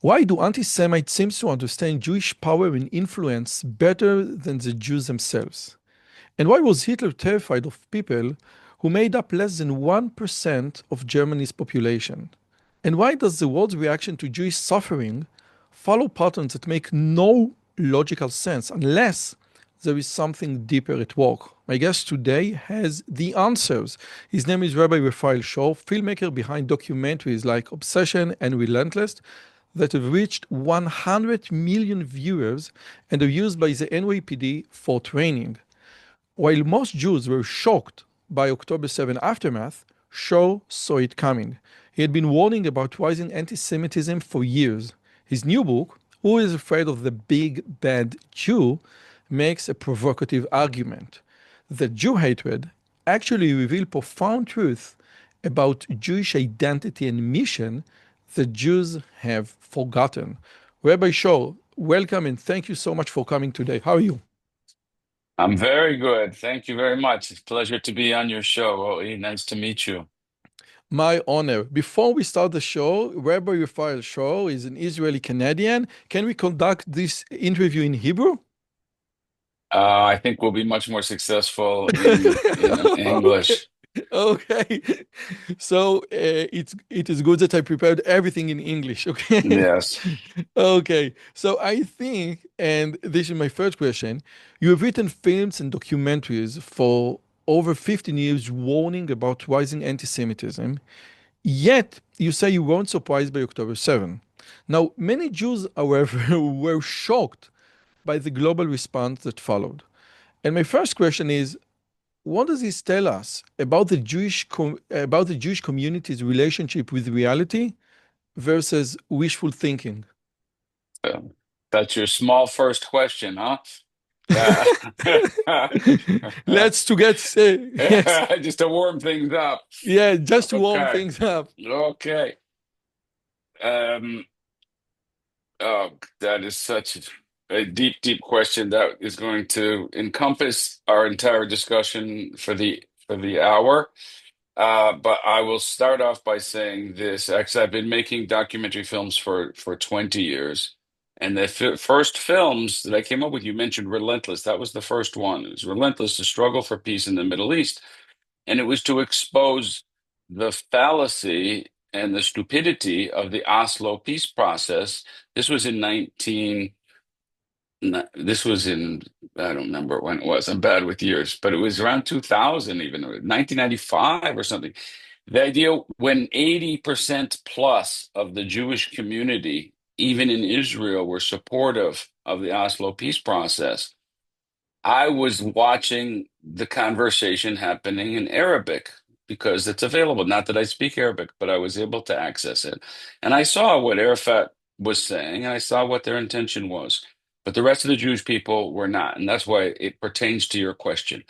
Why do anti-Semites seem to understand Jewish power and influence better than the Jews themselves? And why was Hitler terrified of people who made up less than 1% of Germany's population? And why does the world's reaction to Jewish suffering follow patterns that make no logical sense unless there is something deeper at work? My guest today has the answers. His name is Rabbi Raphael Shore, filmmaker behind documentaries like Obsession and Relentless that have reached 100 million viewers and are used by the NYPD for training. While most Jews were shocked by October 7 aftermath, Shore saw it coming. He had been warning about rising anti-Semitism for years. His new book, Who is Afraid of the Big Bad Jew, makes a provocative argument that Jew hatred actually reveals profound truth about Jewish identity and mission that Jews have forgotten. Rabbi Shore, welcome and thank you so much for coming today. How are you? I'm very good. Thank you very much. It's a pleasure to be on your show, Roi. Nice to meet you. My honor. Before we start the show, Rabbi Raphael Shore is an Israeli Canadian. Can we conduct this interview in Hebrew? I think we'll be much more successful in Okay. English. Okay. So it is good that I prepared everything in English. Okay. Yes. Okay. So I think, and this is my first question, you have written films and documentaries for over 15 years warning about rising anti-Semitism. Yet you say you weren't surprised by October 7. Now, many Jews, however, were shocked by the global response that followed. And my first question is, what does this tell us about the Jewish community's relationship with reality versus wishful thinking? Um, that's your small first question, huh? Uh, Let's to get yes, just to warm things up. yeah, just to warm Okay. things up. Okay. Um, oh, that is such a deep, deep question that is going to encompass our entire discussion for the hour. But I will start off by saying this. Actually, I've been making documentary films for 20 years. And the f first films that I came up with, you mentioned Relentless. That was the first one. It was Relentless, the struggle for peace in the Middle East. And it was to expose the fallacy and the stupidity of the Oslo peace process. This was in 19 this was in, I don't remember when it was. I'm bad with years, but it was around 2000, even 1995 or something. The idea when 80% plus of the Jewish community, even in Israel, were supportive of the Oslo peace process. I was watching the conversation happening in Arabic because it's available. Not that I speak Arabic, but I was able to access it. And I saw what Arafat was saying, and I saw what their intention was. But the rest of the Jewish people were not. And that's why it pertains to your question.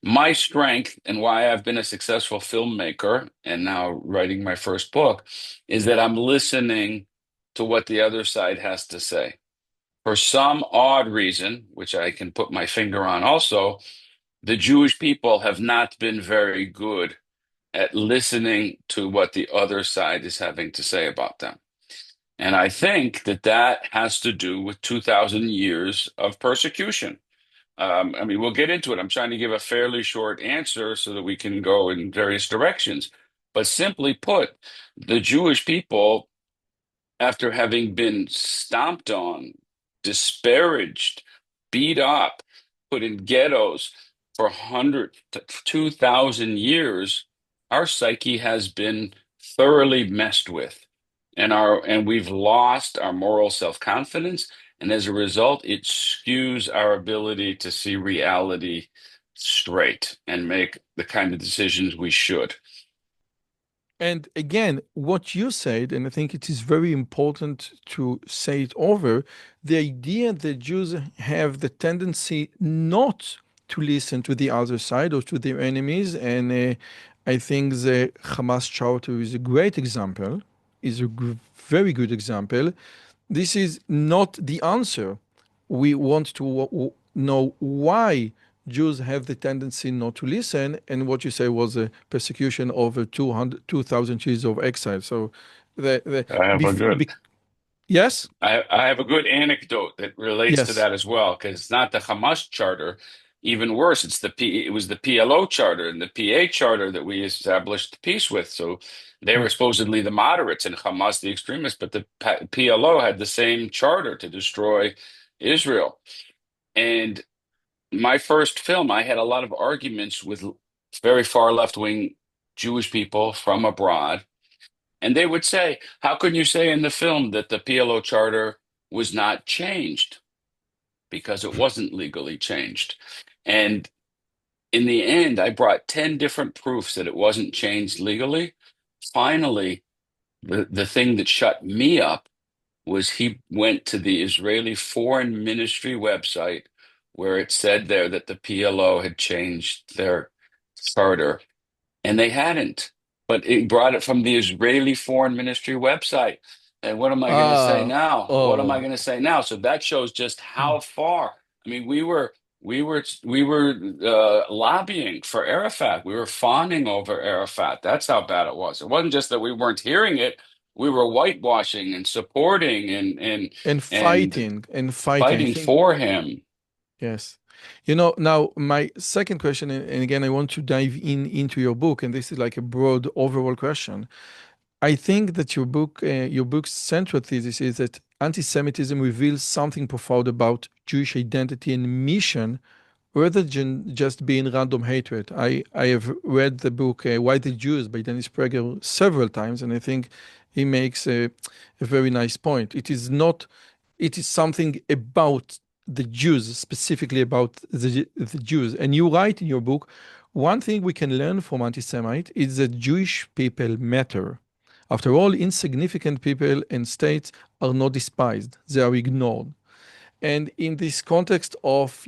My strength and why I've been a successful filmmaker and now writing my first book is that I'm listening to what the other side has to say. For some odd reason, which I can put my finger on also, the Jewish people have not been very good at listening to what the other side is having to say about them. And I think that that has to do with 2,000 years of persecution. I mean, we'll get into it. I'm trying to give a fairly short answer so that we can go in various directions. But simply put, the Jewish people, after having been stomped on, disparaged, beat up, put in ghettos for 100 to 2,000 years, our psyche has been thoroughly messed with. And we've lost our moral self-confidence. And as a result, it skews our ability to see reality straight and make the kind of decisions we should. And again, what you said, and I think it is very important to say it over, the idea that Jews have the tendency not to listen to the other side or to their enemies. And I think the Hamas charter is a great example, is a very good example. This is not the answer. We want to know why Jews have the tendency not to listen, and what you say was a persecution over 2,000 years of exile. So, the I have a bef good. be, Yes? I have a good anecdote that relates to Yes. that as well, because it's not the Hamas charter. Even worse, it was the PLO charter and the PA charter that we established peace with. So they were Right. supposedly the moderates and Hamas the extremists, but the PLO had the same charter to destroy Israel. And my first film, I had a lot of arguments with very far left-wing Jewish people from abroad, and they would say, "How can you say in the film that the PLO charter was not changed?" Because it wasn't legally changed. And in the end, I brought 10 different proofs that it wasn't changed legally. Finally, the thing that shut me up was he went to the Israeli Foreign Ministry website where it said there that the PLO had changed their charter, and they hadn't. But it brought it from the Israeli Foreign Ministry website. And what am I going to say Ah, now? What am I oh. going to say now? So that shows just how far. I mean, we were lobbying for Arafat. We were fawning over Arafat. That's how bad it was. It wasn't just that we weren't hearing it. We were whitewashing and supporting and And fighting. I fighting think, for him. yes. Now my second question, and again, I want to dive in into your book, and this is like a broad overall question. I think that your book's central thesis is that anti-Semitism reveals something profound about Jewish identity and mission rather than just being random hatred. I have read the book Why the Jews by Dennis Prager several times, and I think he makes a very nice point. It is not, it is something about the Jews, specifically about the Jews. And you write in your book, one thing we can learn from anti-Semite is that Jewish people matter. After all, insignificant people and states are not despised, they are ignored. And in this context of,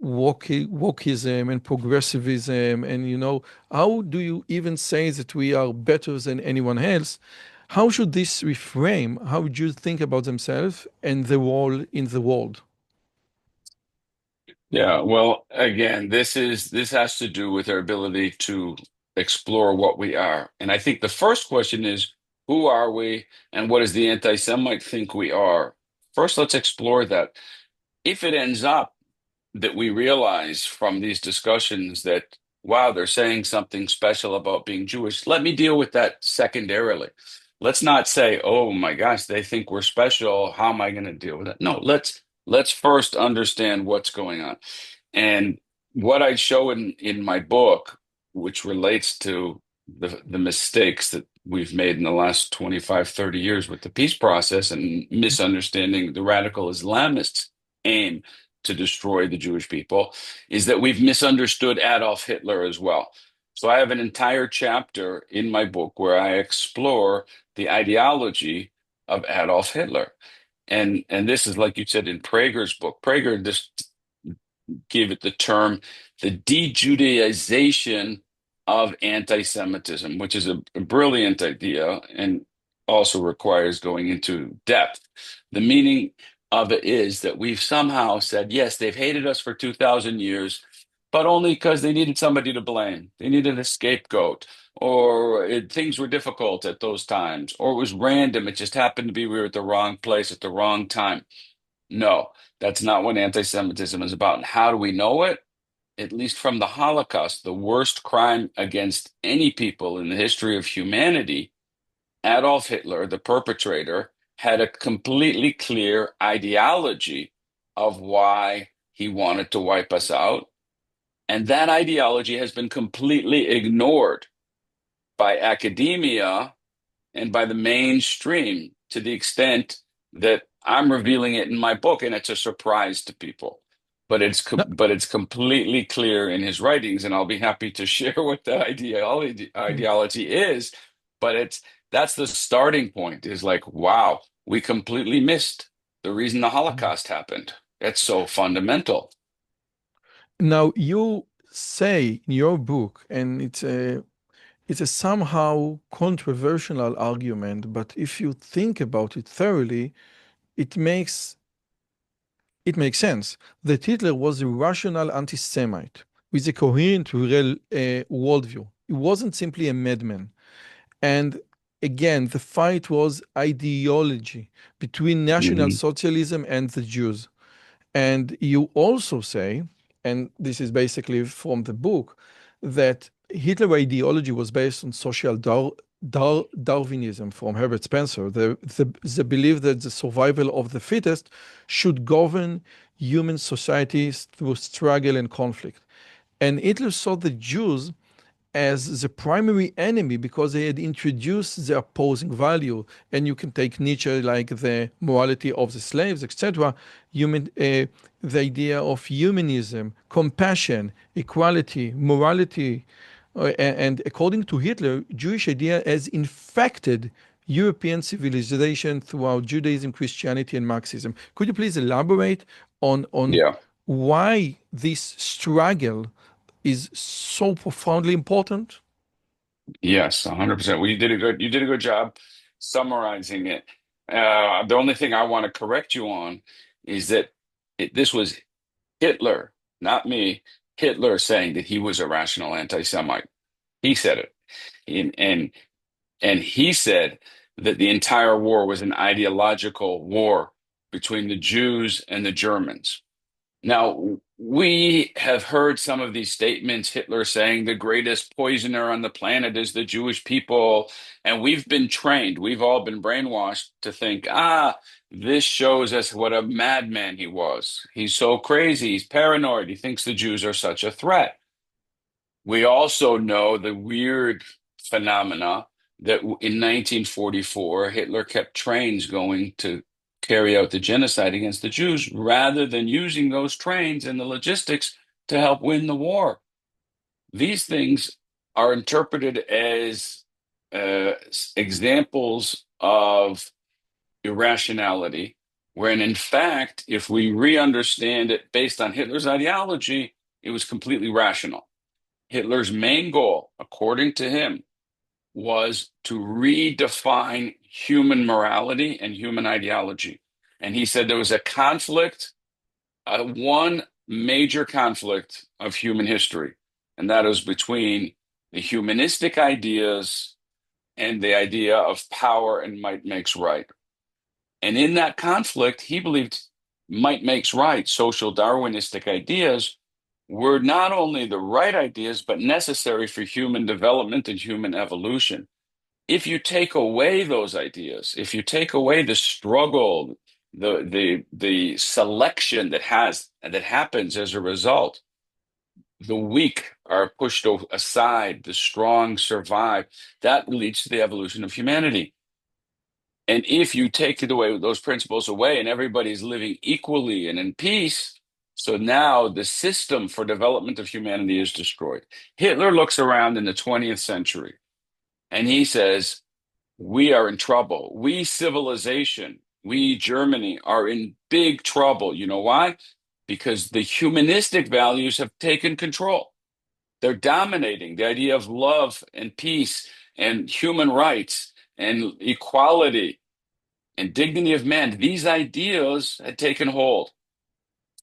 wokeism and progressivism, and how do you even say that we are better than anyone else? How should this reframe how Jews think about themselves and the role in the world? Yeah, well, again, this has to do with our ability to explore what we are. And I think the first question is, who are we and what does the anti-Semite think we are? First, let's explore that. If it ends up that we realize from these discussions that, wow, they're saying something special about being Jewish, let me deal with that secondarily. Let's not say, oh my gosh, they think we're special. How am I going to deal with that? No, let's first understand what's going on. And what I show in my book, which relates to the mistakes that we've made in the last 25, 30 years with the peace process and misunderstanding the radical Islamists' aim to destroy the Jewish people, is that we've misunderstood Adolf Hitler as well. So I have an entire chapter in my book where I explore the ideology of Adolf Hitler. And this is like you said in Prager's book. Prager just gave it the term the de-Judaization of anti-Semitism, which is a brilliant idea and also requires going into depth. The meaning of it is that we've somehow said, yes, they've hated us for 2,000 years, but only because they needed somebody to blame. They needed a scapegoat, or things were difficult at those times, or it was random. It just happened to be we were at the wrong place at the wrong time. No, that's not what anti-Semitism is about. And how do we know it? At least from the Holocaust, the worst crime against any people in the history of humanity, Adolf Hitler, the perpetrator, had a completely clear ideology of why he wanted to wipe us out. And that ideology has been completely ignored by academia and by the mainstream to the extent that I'm revealing it in my book, and it's a surprise to people. No, But it's completely clear in his writings, and I'll be happy to share what the ideology is. But that's the starting point. Is like, wow, we completely missed the reason the Holocaust happened. It's so fundamental. now you say in your book, and it's a somehow controversial argument, but if you think about it thoroughly, it makes it makes sense that Hitler was a rational anti-Semite with a coherent real worldview. He wasn't simply a madman. And again, the fight was ideology between National Hmm. Socialism and the Jews. And you also say, and this is basically from the book, that Hitler ideology was based on social Darwinism from Herbert Spencer, the belief that the survival of the fittest should govern human societies through struggle and conflict. And Hitler saw the Jews as the primary enemy because they had introduced the opposing value. And you can take Nietzsche like the morality of the slaves, etc. The idea of humanism, compassion, equality, morality. And according to Hitler, Jewish idea has infected European civilization throughout Judaism, Christianity, and Marxism. Could you please elaborate on Yeah. why this struggle is so profoundly important? Yes, 100%. Well, you did a good job summarizing it. The only thing I want to correct you on is that this was Hitler, not me. Hitler saying that he was a rational anti-Semite. He said it. And, and and he said that the entire war was an ideological war between the Jews and the Germans. Now, we have heard some of these statements, Hitler saying the greatest poisoner on the planet is the Jewish people. And we've been trained, we've all been brainwashed to think, this shows us what a madman he was. He's so crazy, he's paranoid, he thinks the Jews are such a threat. We also know the weird phenomena that in 1944, Hitler kept trains going to carry out the genocide against the Jews rather than using those trains and the logistics to help win the war. These things are interpreted as examples of irrationality, when in fact, if we re understand it based on Hitler's ideology, it was completely rational. Hitler's main goal, according to him, was to redefine human morality and human ideology. And he said there was a conflict, one major conflict of human history, and that was between the humanistic ideas and the idea of power and might makes right. And in that conflict, he believed might makes right, social Darwinistic ideas were not only the right ideas, but necessary for human development and human evolution. If you take away those ideas, if you take away the struggle, the selection that happens as a result, the weak are pushed aside, the strong survive. That leads to the evolution of humanity. And if you take it away, those principles away, and everybody's living equally and in peace, so now the system for development of humanity is destroyed. Hitler looks around in the 20th century and he says, we are in trouble. We civilization, we Germany are in big trouble. You know why? Because the humanistic values have taken control. They're dominating the idea of love and peace and human rights and equality and dignity of man. These ideas had taken hold.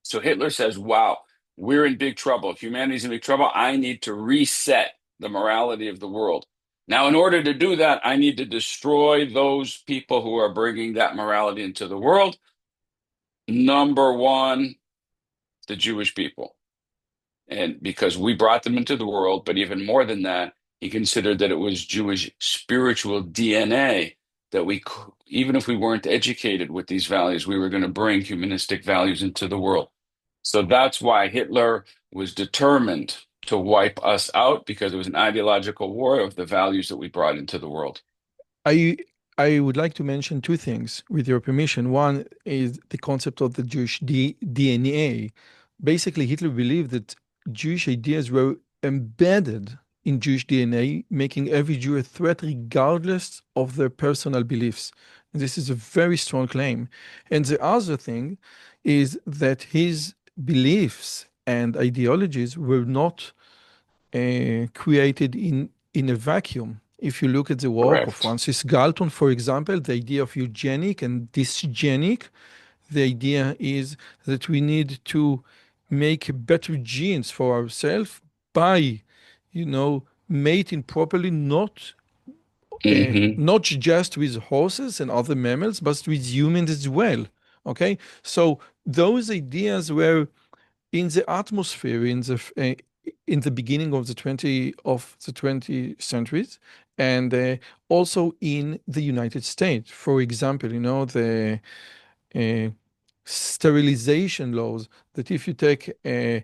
So Hitler says, wow, we're in big trouble. Humanity's in big trouble. I need to reset the morality of the world. Now, in order to do that, I need to destroy those people who are bringing that morality into the world. Number one, the Jewish people. And because we brought them into the world, but even more than that, he considered that it was Jewish spiritual DNA that even if we weren't educated with these values, we were going to bring humanistic values into the world. So that's why Hitler was determined to wipe us out, because it was an ideological war of the values that we brought into the world. I I would like to mention two things with your permission. One is the concept of the Jewish DNA. Basically, Hitler believed that Jewish ideas were embedded in Jewish DNA, making every Jew a threat regardless of their personal beliefs. And this is a very strong claim. And the other thing is that his beliefs and ideologies were not created in a vacuum. If you look at the work of Correct. Francis Galton, for example, the idea of eugenic and dysgenic, the idea is that we need to make better genes for ourselves by, mating properly, not Hmm. not just with horses and other mammals, but with humans as well. Okay, so those ideas were in the atmosphere in the beginning of the 20th centuries, and also in the United States. For example, the uh, sterilization laws that if you take a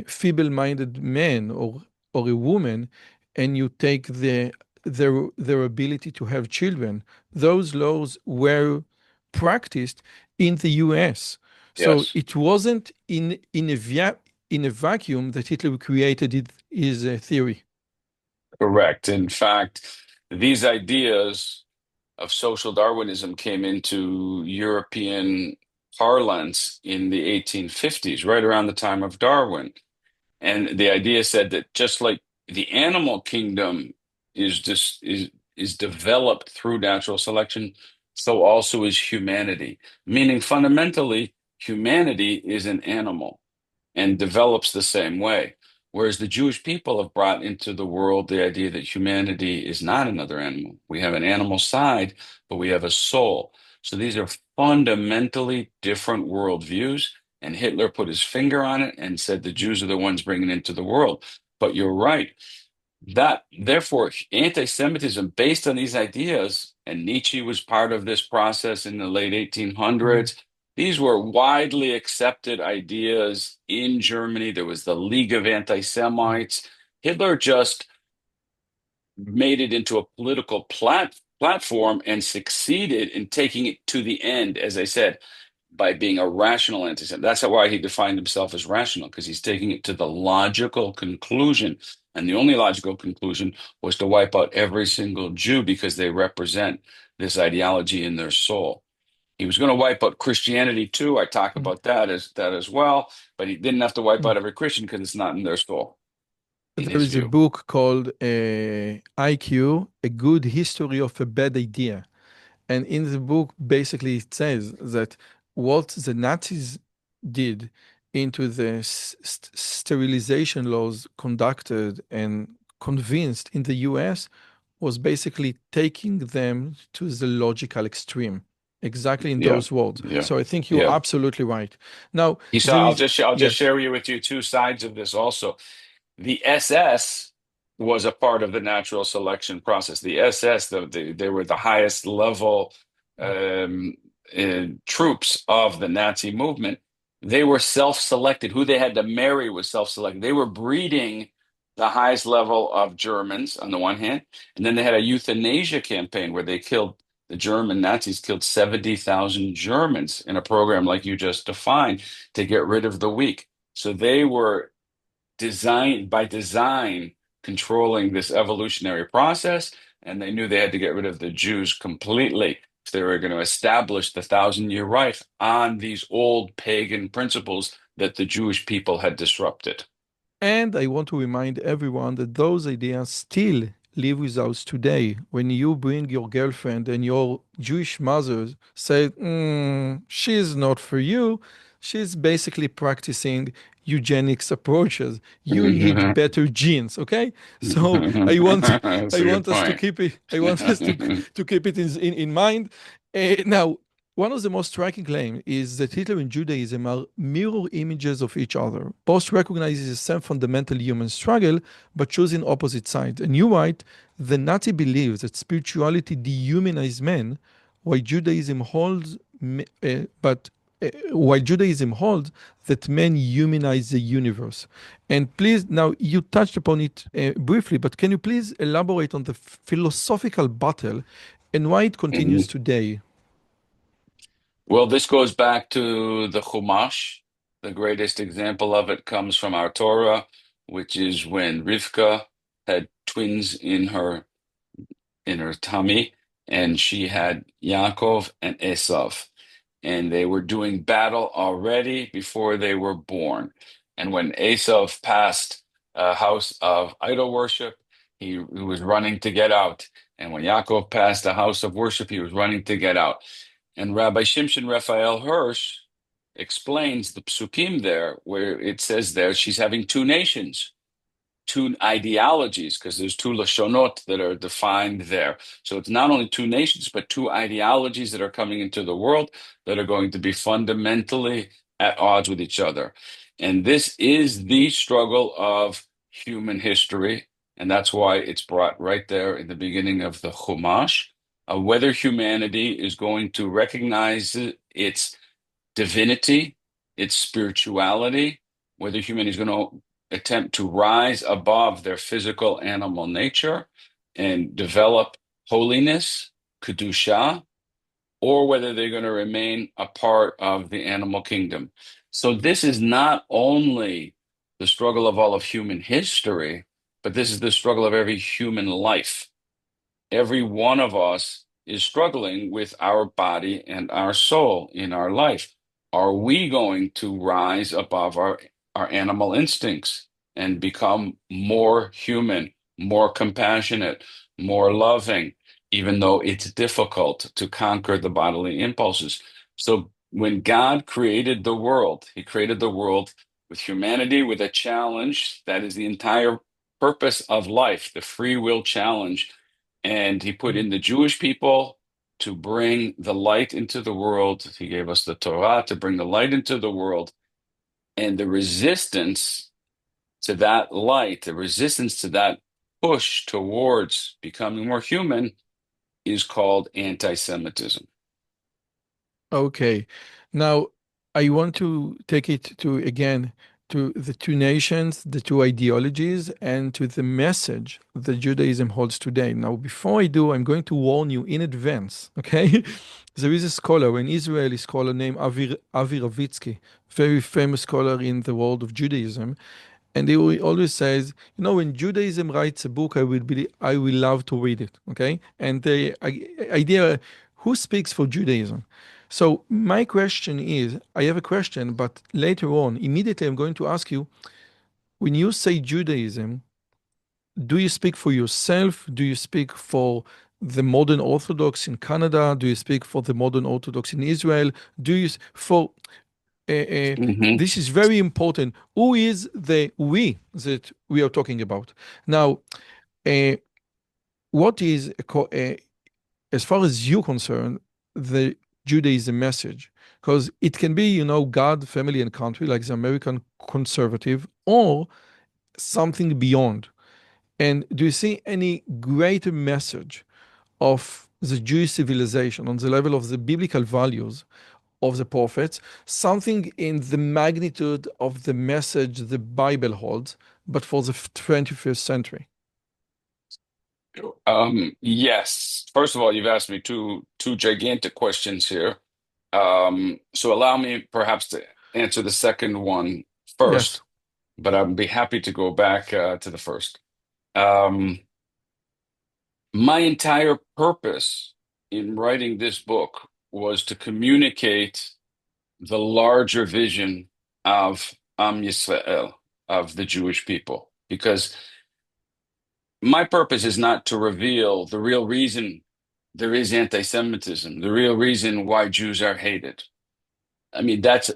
feeble-minded man or a woman and you take their ability to have children, those laws were practiced in the US. So Yes, it wasn't in a vacuum that Hitler created his theory. correct. In fact, these ideas of social Darwinism came into European parlance in the 1850s, right around the time of Darwin. And the idea said that just like the animal kingdom is just is developed through natural selection, so also is humanity. Meaning fundamentally, humanity is an animal and develops the same way. Whereas the Jewish people have brought into the world the idea that humanity is not another animal. We have an animal side, but we have a soul. So these are fundamentally different worldviews. And Hitler put his finger on it and said the Jews are the ones bringing it into the world. But you're right. That, therefore, anti-Semitism based on these ideas, and Nietzsche was part of this process in the late Mm. 1800s. These were widely accepted ideas in Germany. There was the League of Anti-Semites. Hitler just made it into a political platform and succeeded in taking it to the end, as I said, by being a rational anti-Semite. That's why he defined himself as rational, because he's taking it to the logical conclusion. And the only logical conclusion was to wipe out every single Jew because they represent this ideology in their soul. He was going to wipe out Christianity too. I talk Mm. about that as well, but he didn't have to wipe Mm. out every Christian because it's not in their soul, in There his is a view. book called IQ, A Good History of a Bad Idea. And in the book, basically, it says that what the Nazis did into the sterilization laws conducted and convinced in the US was basically taking them to the logical extreme, exactly in Yeah, those words. yeah, So I think you're yeah. absolutely right. Now, He saw. there I'll is, just yes. share with you two sides of this also. The SS was a part of the natural selection process. The SS, they were the highest level um, troops of the Nazi movement. They were self-selected. Who they had to marry was self-selected. They were breeding the highest level of Germans on the one hand, and then they had a euthanasia campaign where they killed the German Nazis killed 70,000 Germans in a program like you just defined to get rid of the weak. So they were design controlling this evolutionary process, and they knew they had to get rid of the Jews completely if they were going to establish the thousand-year Reich on these old pagan principles that the Jewish people had disrupted. And I want to remind everyone that those ideas still live with us today. When you bring your girlfriend and your Jewish mother say, she's not for you, she's basically practicing eugenics approaches. You need better genes, okay? So That's I a good want us to point. keep it I want us to keep it in mind. Now, one of the most striking claims is that Hitler and Judaism are mirror images of each other. Both recognize the same fundamental human struggle, but choosing opposite sides. And you're right, the Nazi believes that spirituality dehumanizes men, while Judaism holds, while Judaism holds that men humanize the universe. And please, now you touched upon it briefly, but can you please elaborate on the philosophical battle and why it continues Mhm. today? Well, this goes back to the Chumash. The greatest example of it comes from our Torah, which is when Rivka had twins in her tummy, and she had Yaakov and Esav, and they were doing battle already before they were born. And when Esav passed a house of idol worship, he was running to get out. And when Yaakov passed a house of worship, he was running to get out. And Rabbi Shimshon Raphael Hirsch explains the psukim there, where it says there she's having two nations, two ideologies, because there's two lashonot that are defined there. So it's not only two nations, but two ideologies that are coming into the world that are going to be fundamentally at odds with each other. And this is the struggle of human history. And that's why it's brought right there in the beginning of the Chumash, whether humanity is going to recognize its divinity, its spirituality, whether humanity is going to attempt to rise above their physical animal nature and develop holiness, kedusha, or whether they're going to remain a part of the animal kingdom. So this is not only the struggle of all of human history, but this is the struggle of every human life. Every one of us is struggling with our body and our soul in our life. Are we going to rise above our animal instincts and become more human, more compassionate, more loving, even though it's difficult to conquer the bodily impulses? So when God created the world, He created the world with humanity, with a challenge that is the entire purpose of life, the free will challenge, and he put in the Jewish people to bring the light into the world. He gave us the Torah to bring the light into the world. And the resistance to that light, the resistance to that push towards becoming more human is called anti-Semitism. Okay. Now, I want to take it to again to the two nations, the two ideologies, and to the message that Judaism holds today. Now, before I do, I'm going to warn you in advance, okay? There is a scholar, an Israeli scholar named Avi Ravitsky, very famous scholar in the world of Judaism. And he always says, you know, when Judaism writes a book, I will love to read it. Okay, and the idea, who speaks for Judaism? So my question is, I have a question, but later on, immediately, I'm going to ask you: when you say Judaism, do you speak for yourself? Do you speak for the modern Orthodox in Canada? Do you speak for the modern Orthodox in Israel? Do you for uh, uh, Hmm. this is very important. Who is the we that we are talking about? Now, uh, what is, as far as you're concerned, the Judaism message? Because it can be, you know, God, family, and country, like the American conservative, or something beyond. And do you see any greater message of the Jewish civilization on the level of the biblical values of the prophets, something in the magnitude of the message the Bible holds, but for the 21st century? Yes. First of all, you've asked me two gigantic questions here. So allow me perhaps to answer the second one Yes. first, but I'd be happy to go back to the first. Um, my entire purpose in writing this book was to communicate the larger vision of Am Yisrael, of the Jewish people, because my purpose is not to reveal the real reason there is anti-Semitism, the real reason why Jews are hated. I mean, that's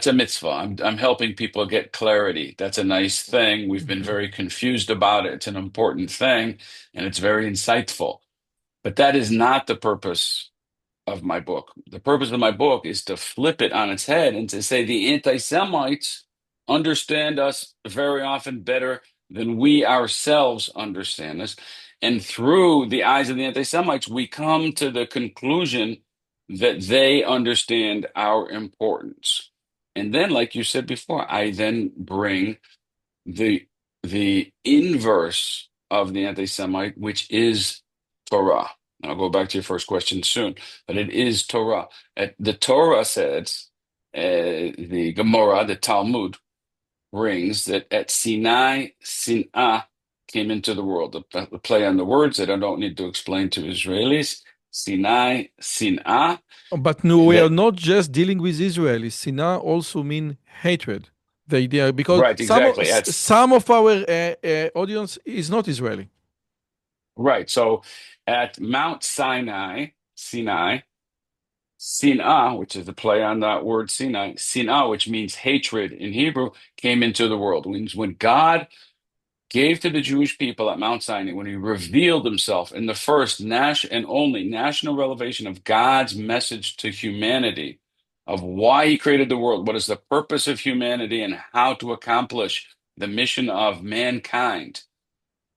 a mitzvah. I'm helping people get clarity. That's a nice thing. We've been Mhm. very confused about it. It's an important thing, and it's very insightful. But that is not the purpose of my book. The purpose of my book is to flip it on its head and to say the anti-Semites understand us very often better than we ourselves understand us. And through the eyes of the anti-Semites, we come to the conclusion that they understand our importance. And then, like you said before, I then bring the the inverse of the anti-Semite, which is Torah. And I'll go back to your first question soon, but it is Torah. The Torah says, the Gemara, the Talmud, brings that at Sinai, Sin'ah came into the world. The play on the words that I don't need to explain to Israelis. Sinai, Sin'ah, But no, we are that, not just dealing with Israelis. Sinah also mean hatred. The idea, because right, exactly. some of our audience is not Israeli. Right. So at Mount Sinai, Sinai, Sin'ah, which is the play on that word Sinai, Sin'ah, which means hatred in Hebrew, came into the world. Means when God gave to the Jewish people at Mount Sinai when he revealed himself in the first and only national revelation of God's message to humanity, of why he created the world, what is the purpose of humanity, and how to accomplish the mission of mankind.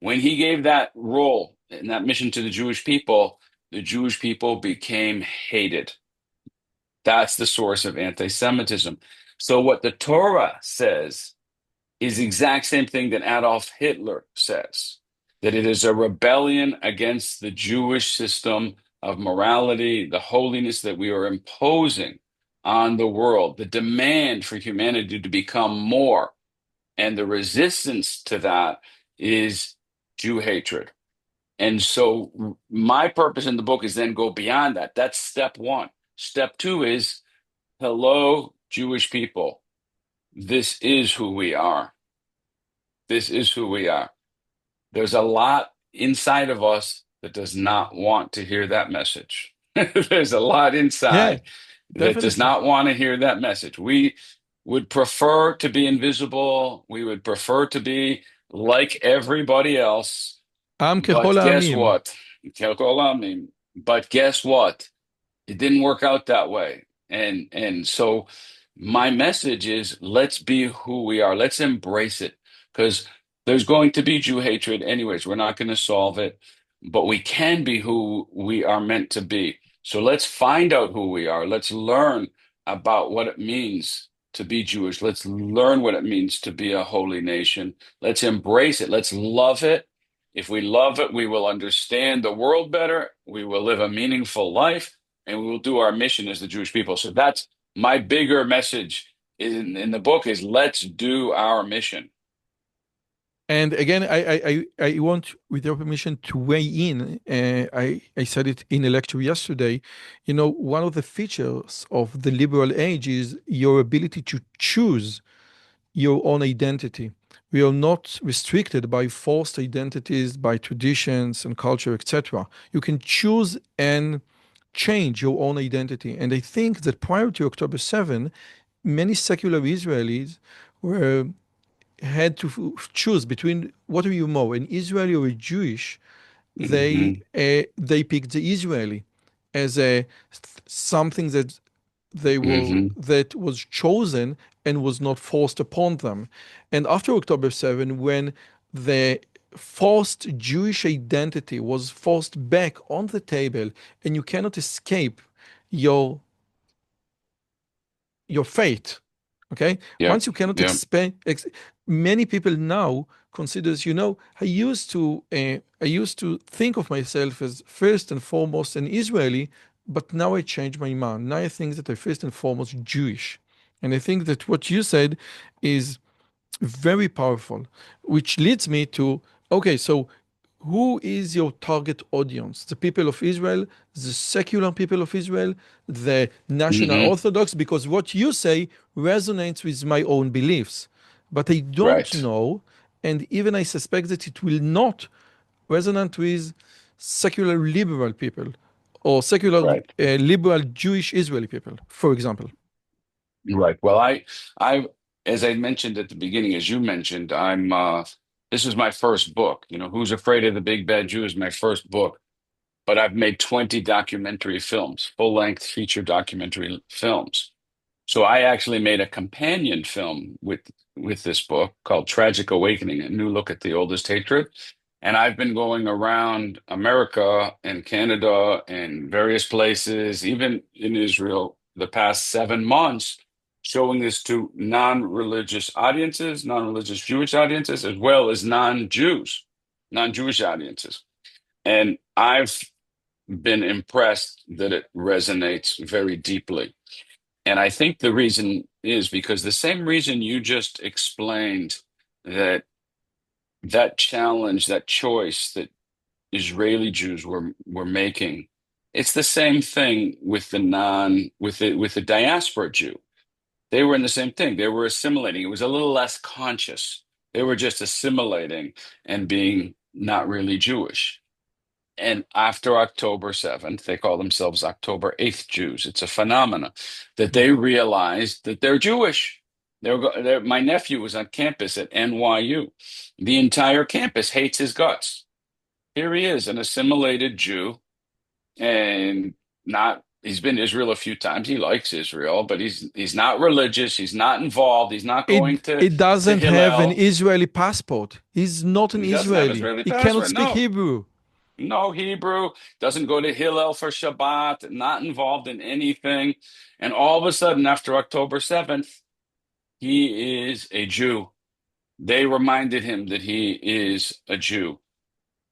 When he gave that role and that mission to the Jewish people became hated. That's the source of anti-Semitism. So what the Torah says is the exact same thing that Adolf Hitler says, that it is a rebellion against the Jewish system of morality, the holiness that we are imposing on the world, the demand for humanity to become more. And the resistance to that is Jew hatred. And so my purpose in the book is then go beyond that. That's step one. Step two is, hello, Jewish people. This is who we are. This is who we are. There's a lot inside of us that does not want to hear that message. There's a lot Yeah, inside that does definitely. not want to hear that message. We would prefer to be invisible. We would prefer to be like everybody else. Am kehol But guess ha'amim. what? But guess what? It didn't work out that way. And so my message is let's be who we are. Let's embrace it because there's going to be Jew hatred anyways. We're not going to solve it, but we can be who we are meant to be. So let's find out who we are. Let's learn about what it means to be Jewish. Let's learn what it means to be a holy nation. Let's embrace it. Let's love it. If we love it, we will understand the world better. We will live a meaningful life and we will do our mission as the Jewish people. So that's my bigger message in the book is let's do our mission. And again, I want, with your permission, to weigh in. I said it in a lecture yesterday. You know, one of the features of the liberal age is your ability to choose your own identity. We are not restricted by forced identities, by traditions and culture, etc. You can choose and change your own identity. And I think that prior to October 7, many secular Israelis were had to choose between what are you more, an Israeli or a Jewish. Hmm. They picked the Israeli as a something that Hmm. that was chosen and was not forced upon them. And after October 7, when the forced Jewish identity was forced back on the table, and you cannot escape your your fate. Okay, Yep. once you cannot Yep. many people now considers, you know, I used to think of myself as first and foremost an Israeli, but now I change my mind. Now I think that I'm first and foremost Jewish, and I think that what you said is very powerful, which leads me to, okay, so who is your target audience? The people of Israel, the secular people of Israel, the national Hmm. Orthodox, because what you say resonates with my own beliefs. But I don't Right. know, and even I suspect that it will not resonate with secular liberal people or secular Right. liberal Jewish Israeli people, for example. Right. Well, I, as I mentioned at the beginning, as you mentioned, this is my first book. You know, Who's Afraid of the Big Bad Jew is my first book, but I've made 20 documentary films, full-length feature documentary films. So I actually made a companion film with this book called Tragic Awakening, a new look at the oldest hatred. And I've been going around America and Canada and various places, even in Israel, the past 7 months, showing this to non-religious audiences, non-religious Jewish audiences, as well as non-Jewish audiences. And I've been impressed that it resonates very deeply. And I think the reason is because the same reason you just explained that that challenge, that choice that Israeli Jews were making, it's the same thing with the diaspora Jew. They were in the same thing. They were assimilating. It was a little less conscious. They were just assimilating and being not really Jewish. And after October 7th, they call themselves October 8th Jews. It's a phenomenon that Yeah. they realized that they're Jewish. My nephew was on campus at NYU. The entire campus hates his guts. Here he is, an assimilated Jew, and not he's been to Israel a few times. He likes Israel, but he's not religious. He's not involved. He's not going It to doesn't have an Hillel. Israeli passport. He's not an He doesn't have Israeli. Israeli He cannot passport. speak No, Hebrew. no Hebrew. Doesn't go to Hillel for Shabbat. Not involved in anything. And all of a sudden, after October 7th, he is a Jew. They reminded him that he is a Jew.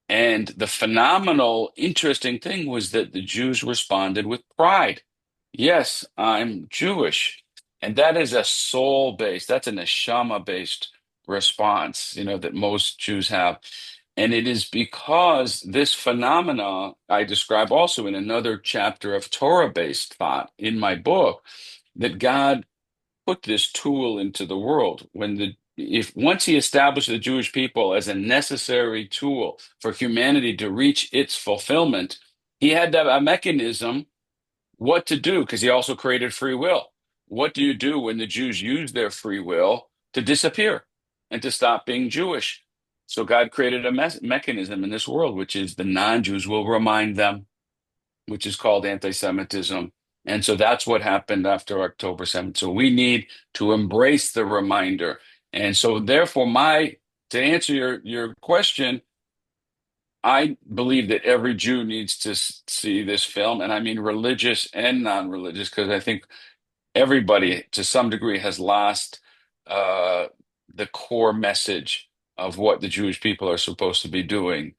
And the phenomenal, interesting thing was that the Jews responded with pride. Yes, I'm Jewish. And that is a soul-based, that's a neshama-based response, that most Jews have. And it is because this phenomena I describe also in another chapter of Torah-based thought in my book, that God put this tool into the world when the if once he established the Jewish people as a necessary tool for humanity to reach its fulfillment, he had to have a mechanism what to do because he also created free will. What do you do when the Jews use their free will to disappear and to stop being Jewish? So God created a mechanism in this world, which is the non-Jews will remind them, which is called anti-Semitism. And so that's what happened after October 7th. So we need to embrace the reminder. And so therefore, to answer your question, I believe that every Jew needs to see this film, and I mean religious and non-religious, because I think everybody to some degree has lost uh, the core message of what the Jewish people are supposed to be doing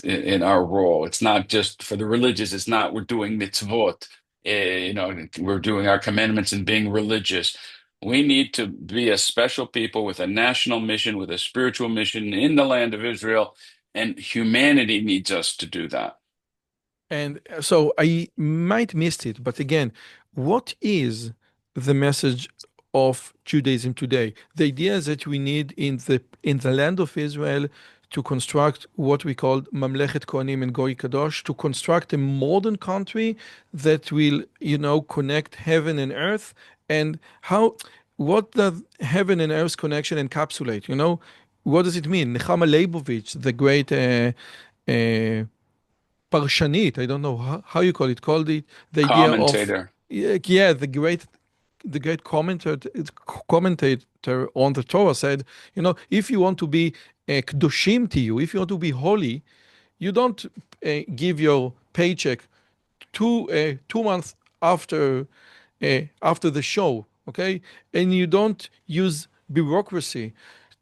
in our role. It's not just for the religious. It's not we're doing mitzvot. We're doing our commandments and being religious. We need to be a special people with a national mission, with a spiritual mission in the land of Israel, and humanity needs us to do that. And so I might missed it, but again, what is the message of Judaism today? The idea is that we need in the land of Israel to construct what we call Mamlechet Kohanim and Goy Kadosh, to construct a modern country that will, connect heaven and earth. And what does heaven and earth connection encapsulate? What does it mean? Nechama Leibovich, the great uh, Parshanit, I don't know how you called it, the idea of, Commentator. yeah, the great commentator on the Torah said, if you want to be kedoshim to you, if you want to be holy, you don't give your paycheck 2 months after the show, okay, and you don't use bureaucracy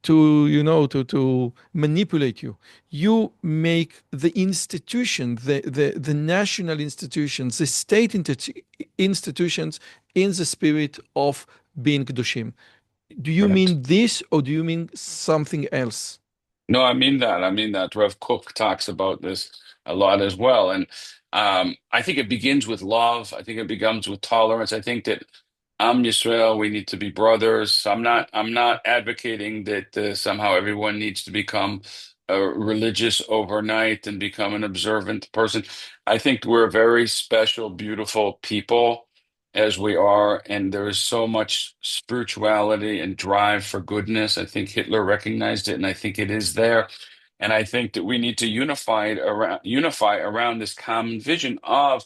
to manipulate you. You make the institution, the national institutions, the state institutions in the spirit of being kedoshim. Do you Correct. mean this or do you mean something else? No, I mean that. I mean that. Rev Cook talks about this a lot as well. And I think it begins with love. I think it begins with tolerance. I think that Am Yisrael, we need to be brothers. I'm not advocating that somehow everyone needs to become religious overnight and become an observant person. I think we're a very special, beautiful people as we are, and there is so much spirituality and drive for goodness. I think Hitler recognized it, and I think it is there. And I think that we need to unify around this common vision of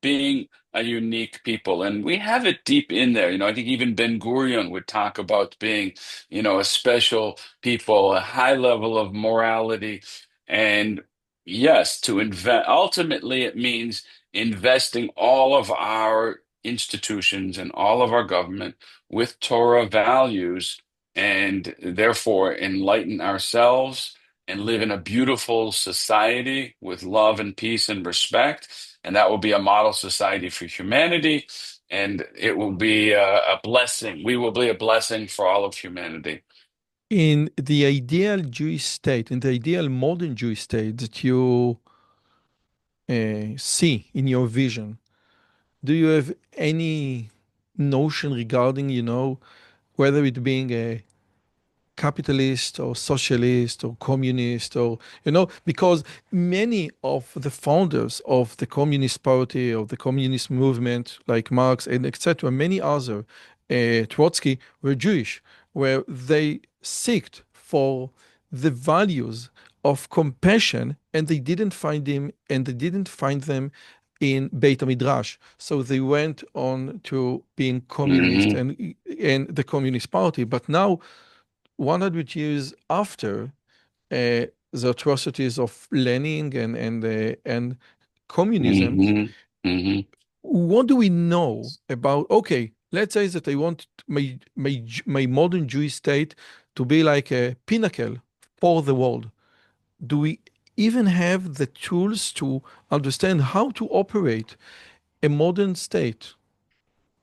being a unique people. And we have it deep in there. I think even Ben Gurion would talk about being, a special people, a high level of morality. And yes, to invest, ultimately, it means investing all of our institutions and all of our government with Torah values and therefore enlighten ourselves and live in a beautiful society with love and peace and respect. And that will be a model society for humanity. And it will be a blessing. We will be a blessing for all of humanity. In the ideal Jewish state, in the ideal modern Jewish state that you see in your vision, do you have any notion regarding, whether it being a capitalist or socialist or communist or, because many of the founders of the Communist Party or the communist movement, like Marx and etc., many other, Trotsky were Jewish, where they seeked for the values of compassion, and they didn't find them, and they didn't find them in Beit HaMidrash. So they went on to being communist Hmm. and the Communist Party. But now, 100 years after the atrocities of Lenin and communism, Hmm. Hmm. what do we know about? Okay, let's say that I want my modern Jewish state to be like a pinnacle for the world. Do we even have the tools to understand how to operate a modern state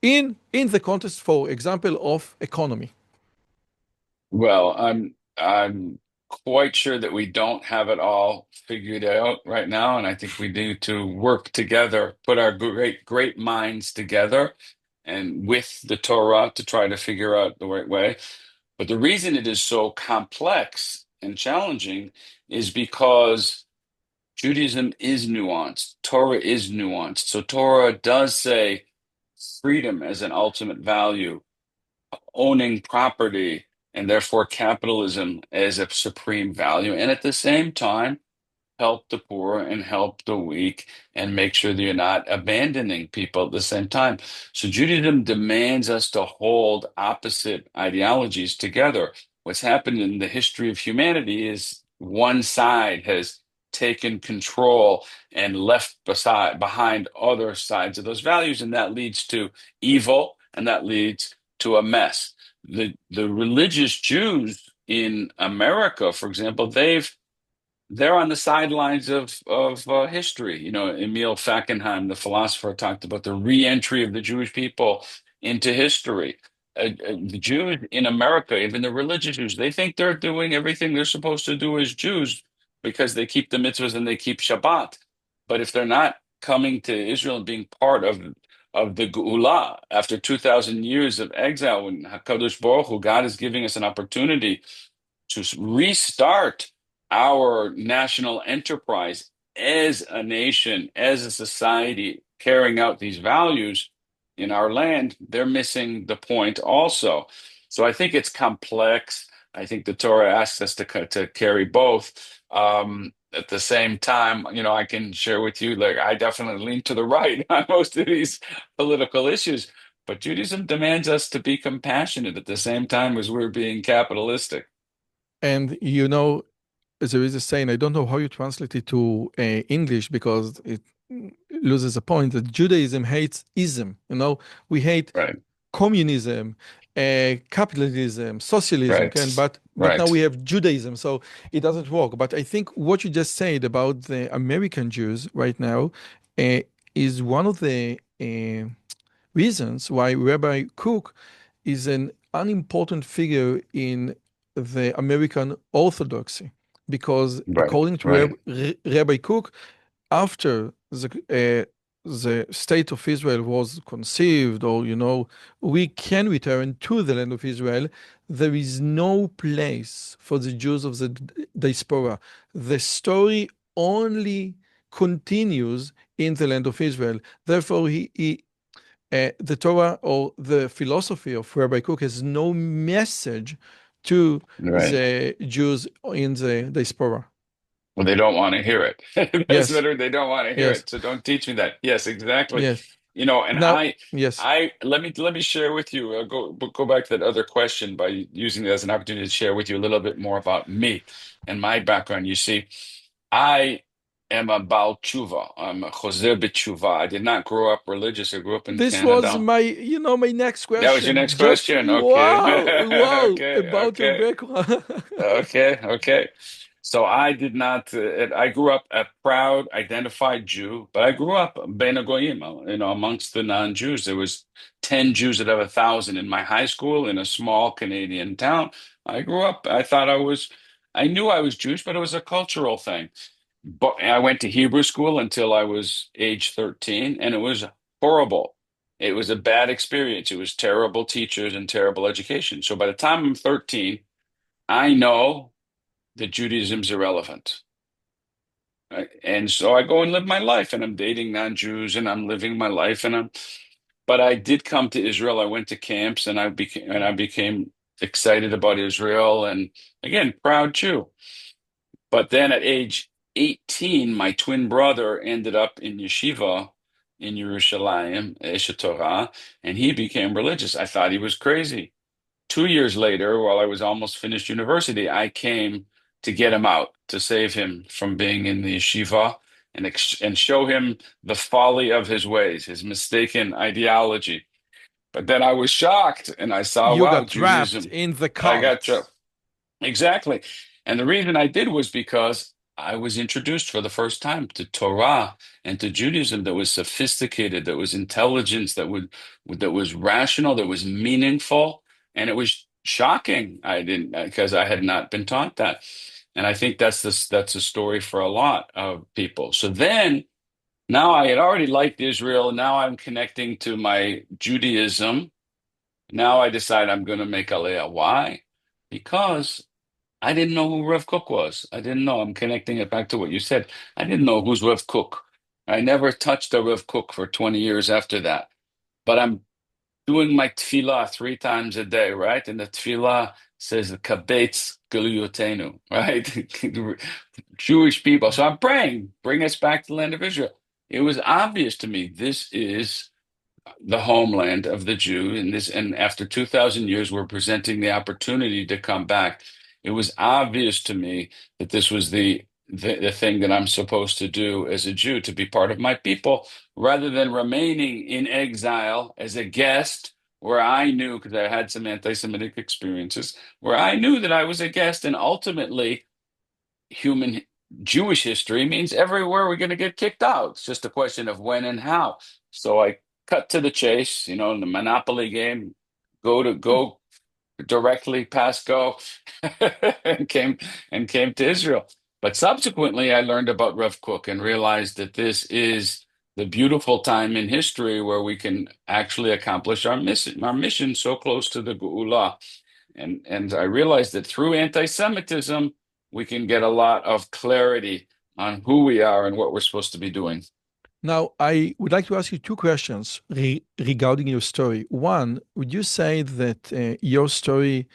in the context, for example, of economy? Well, I'm quite sure that we don't have it all figured out right now, and I think we need to work together, put our great minds together, and with the Torah to try to figure out the right way. But the reason it is so complex and challenging is because Judaism is nuanced. Torah is nuanced. So Torah does say freedom as an ultimate value, owning property, and therefore capitalism as a supreme value. And at the same time, help the poor and help the weak and make sure that you're not abandoning people at the same time. So Judaism demands us to hold opposite ideologies together. What's happened in the history of humanity is one side has taken control and left beside behind other sides of those values, and that leads to evil and that leads to a mess. The religious Jews in America, for example, they're on the sidelines of history. You know, Emil Fackenheim, the philosopher, talked about the re-entry of the Jewish people into history. The Jews in America, even the religious Jews, they think they're doing everything they're supposed to do as Jews because they keep the mitzvahs and they keep Shabbat. But if they're not coming to Israel and being part of the Geula after 2,000 years of exile, when Hakadosh Baruch Hu, God is giving us an opportunity to restart our national enterprise as a nation, as a society, carrying out these values in our land, they're missing the point also. So I think it's complex. I think the Torah asks us to carry both. At the same time, you know, I can share with you, like, I definitely lean to the right on most of these political issues, but Judaism demands us to be compassionate at the same time as we're being capitalistic. And there is a saying, I don't know how you translate it to English because it loses a point, that Judaism hates ism. We hate Right. communism, capitalism, socialism, Right. can but now Right. we have Judaism, so it doesn't work. But I think what you just said about the American Jews right now uh, is one of the reasons why Rabbi Cook is an unimportant figure in the American Orthodoxy, because Right. according to Right. Rabbi Cook, after the state of Israel was conceived, or we can return to the land of Israel, there is no place for the Jews of the diaspora. The story only continues in the land of Israel. Therefore, the Torah or the philosophy of Rabbi Cook has no message to Right. the Jews in the diaspora. Well, they don't want to hear it. That's Yes, better. They don't want to hear yes, it. So don't teach me that. Yes, exactly. yes. You know, and Now, yes. I let me share with you. Go back to that other question by using it as an opportunity to share with you a little bit more about me and my background. You see, I am a Baal Tshuva. I'm a Choser B'Tshuva. I did not grow up religious. I grew up in This was Canada. my next That was your question. next Just question. Okay. wow, wow, Okay. about your Okay. background. Okay, okay. So I did not. I grew up a proud, identified Jew, but I grew up Ben Goyim, amongst the non-Jews. There was 10 Jews out of 1,000 in my high school in a small Canadian town. I grew up. I knew I was Jewish, but it was a cultural thing. But I went to Hebrew school until I was age 13, and it was horrible. It was a bad experience. It was terrible teachers and terrible education. So by the time I'm 13, I know that Judaism's irrelevant. Right? And so I go and live my life, and I'm dating non-Jews, and I'm living my life, and I'm but I did come to Israel. I went to camps and I became excited about Israel and again, proud Jew. But then at age 18, my twin brother ended up in yeshiva in Yerushalayim, Eshet Torah, and he became religious. I thought he was crazy. 2 years later, while I was almost finished university, I came to get him out, to save him from being in the yeshiva and show him the folly of his ways, his mistaken ideology. But then I was shocked and I saw, You wow, got trapped Judaism. in the I got cult. exactly. And the reason I did was because I was introduced for the first time to Torah and to Judaism that was sophisticated, that was intelligence, that was rational, that was meaningful, and it was shocking. I didn't because I had not been taught that. And I think that's a story for a lot of people. So then now I had already liked Israel. Now I'm connecting to my Judaism. Now I decide I'm going to make Aliyah. Why? Because I didn't know who Rev Cook was. I didn't know. I'm connecting it back to what you said. I didn't know who's Rev Cook. I never touched a Rev Cook for 20 years after that. But I'm doing my tefillah 3 times a day, right? And the tefillah says the kabetz galuyotenu, right? Jewish people. So I'm praying, bring us back to the land of Israel. It was obvious to me this is the homeland of the Jew, and after 2,000 years, we're presenting the opportunity to come back. It was obvious to me that this was the thing that I'm supposed to do as a Jew, to be part of my people, rather than remaining in exile as a guest, where I knew, because I had some anti-Semitic experiences, where I knew that I was a guest, and ultimately human Jewish history means everywhere we're going to get kicked out. It's just a question of when and how. So I cut to the chase, in the Monopoly game, go directly past go and came to Israel. But subsequently I learned about Rev Cook and realized that this is the beautiful time in history where we can actually accomplish our mission so close to the Geula. And I realized that through anti-Semitism, we can get a lot of clarity on who we are and what we're supposed to be doing. Now, I would like to ask you two questions regarding your story. One, would you say that your story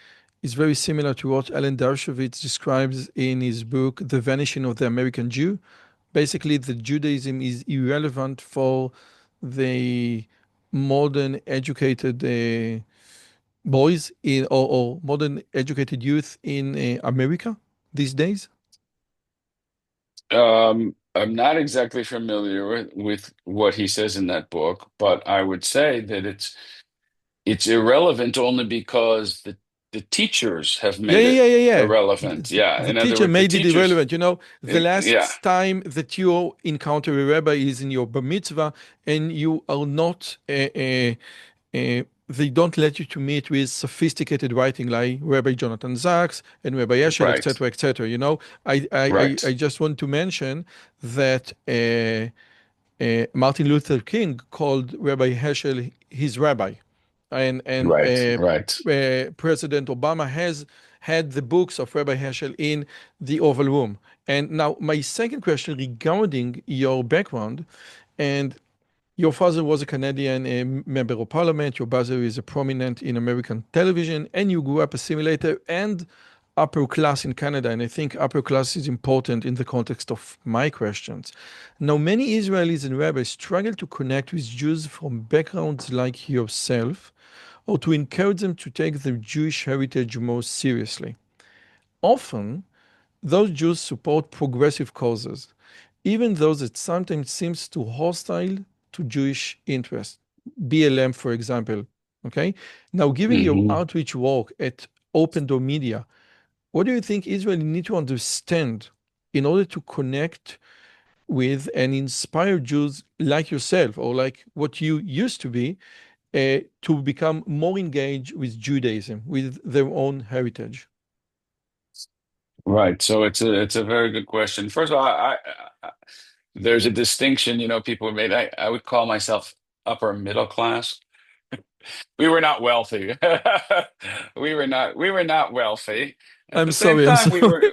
is very similar to what Alan Dershowitz describes in his book, The Vanishing of the American Jew? Basically, that Judaism is irrelevant for the modern educated boys or modern educated youth in America these days? I'm not exactly familiar with what he says in that book, but I would say that it's irrelevant only because the teachers have Yeah, made yeah, it yeah, yeah, yeah. irrelevant. Yeah, The in other teacher words, the made it teachers, irrelevant. You know, the yeah, last time that you encounter a rabbi is in your bar mitzvah, and you are not, they don't let you to meet with sophisticated writing like Rabbi Jonathan Sachs and Rabbi Eshel, right, etc., etc. You know, I right, just want to mention that Martin Luther King called Rabbi Heschel his rabbi, and right, right. President Obama has had the books of Rabbi Heschel in the Oval Room. And now my second question regarding your background, and your father was a Canadian member of parliament. Your brother is a prominent in American television, and you grew up assimilated and upper class in Canada. And I think upper class is important in the context of my questions. Now, many Israelis and rabbis struggle to connect with Jews from backgrounds like yourself, or to encourage them to take their Jewish heritage more seriously. Often, those Jews support progressive causes, even those that sometimes seems too hostile to Jewish interests. BLM, for example. Okay. Now, given your Hmm. outreach work at Open Door Media, what do you think Israel need to understand in order to connect with and inspire Jews like yourself or like what you used to be to become more engaged with Judaism, with their own heritage? Right. So it's a very good question. First of all, there's a distinction, people made. I would call myself upper middle class. We were not wealthy. We were not wealthy. At I'm the same sorry, I'm time, sorry.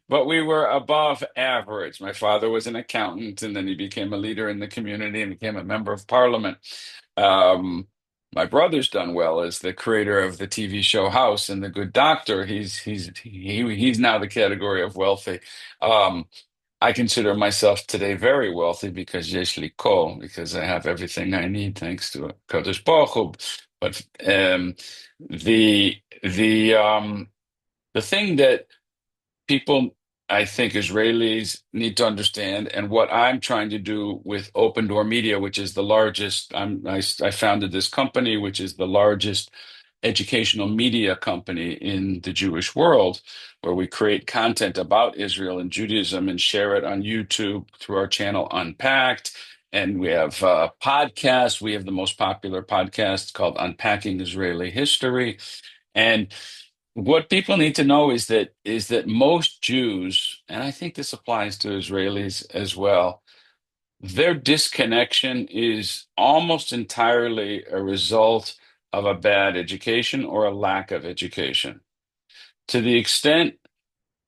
but we were above average. My father was an accountant, and then he became a leader in the community and became a member of parliament. Um, my brother's done well as the creator of the TV show House and The Good Doctor. He's now the category of wealthy. Um, I consider myself today very wealthy because yesh li kol, because I have everything I need thanks to Kadosh Baruch Hu. But the thing that people, I think Israelis need to understand, and what I'm trying to do with Open Door Media, which is the largest, I founded this company, which is the largest educational media company in the Jewish world, where we create content about Israel and Judaism and share it on YouTube through our channel Unpacked. And we have podcasts. We have the most popular podcast called Unpacking Israeli History. And what people need to know is that most Jews, and I think this applies to Israelis as well, their disconnection is almost entirely a result of a bad education or a lack of education. To the extent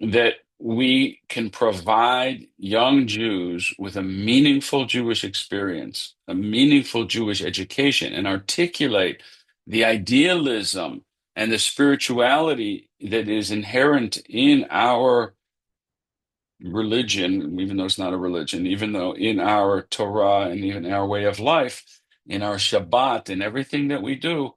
that we can provide young Jews with a meaningful Jewish experience, a meaningful Jewish education, and articulate the idealism and the spirituality that is inherent in our religion, even though it's not a religion, even though in our Torah and even our way of life, in our Shabbat and everything that we do,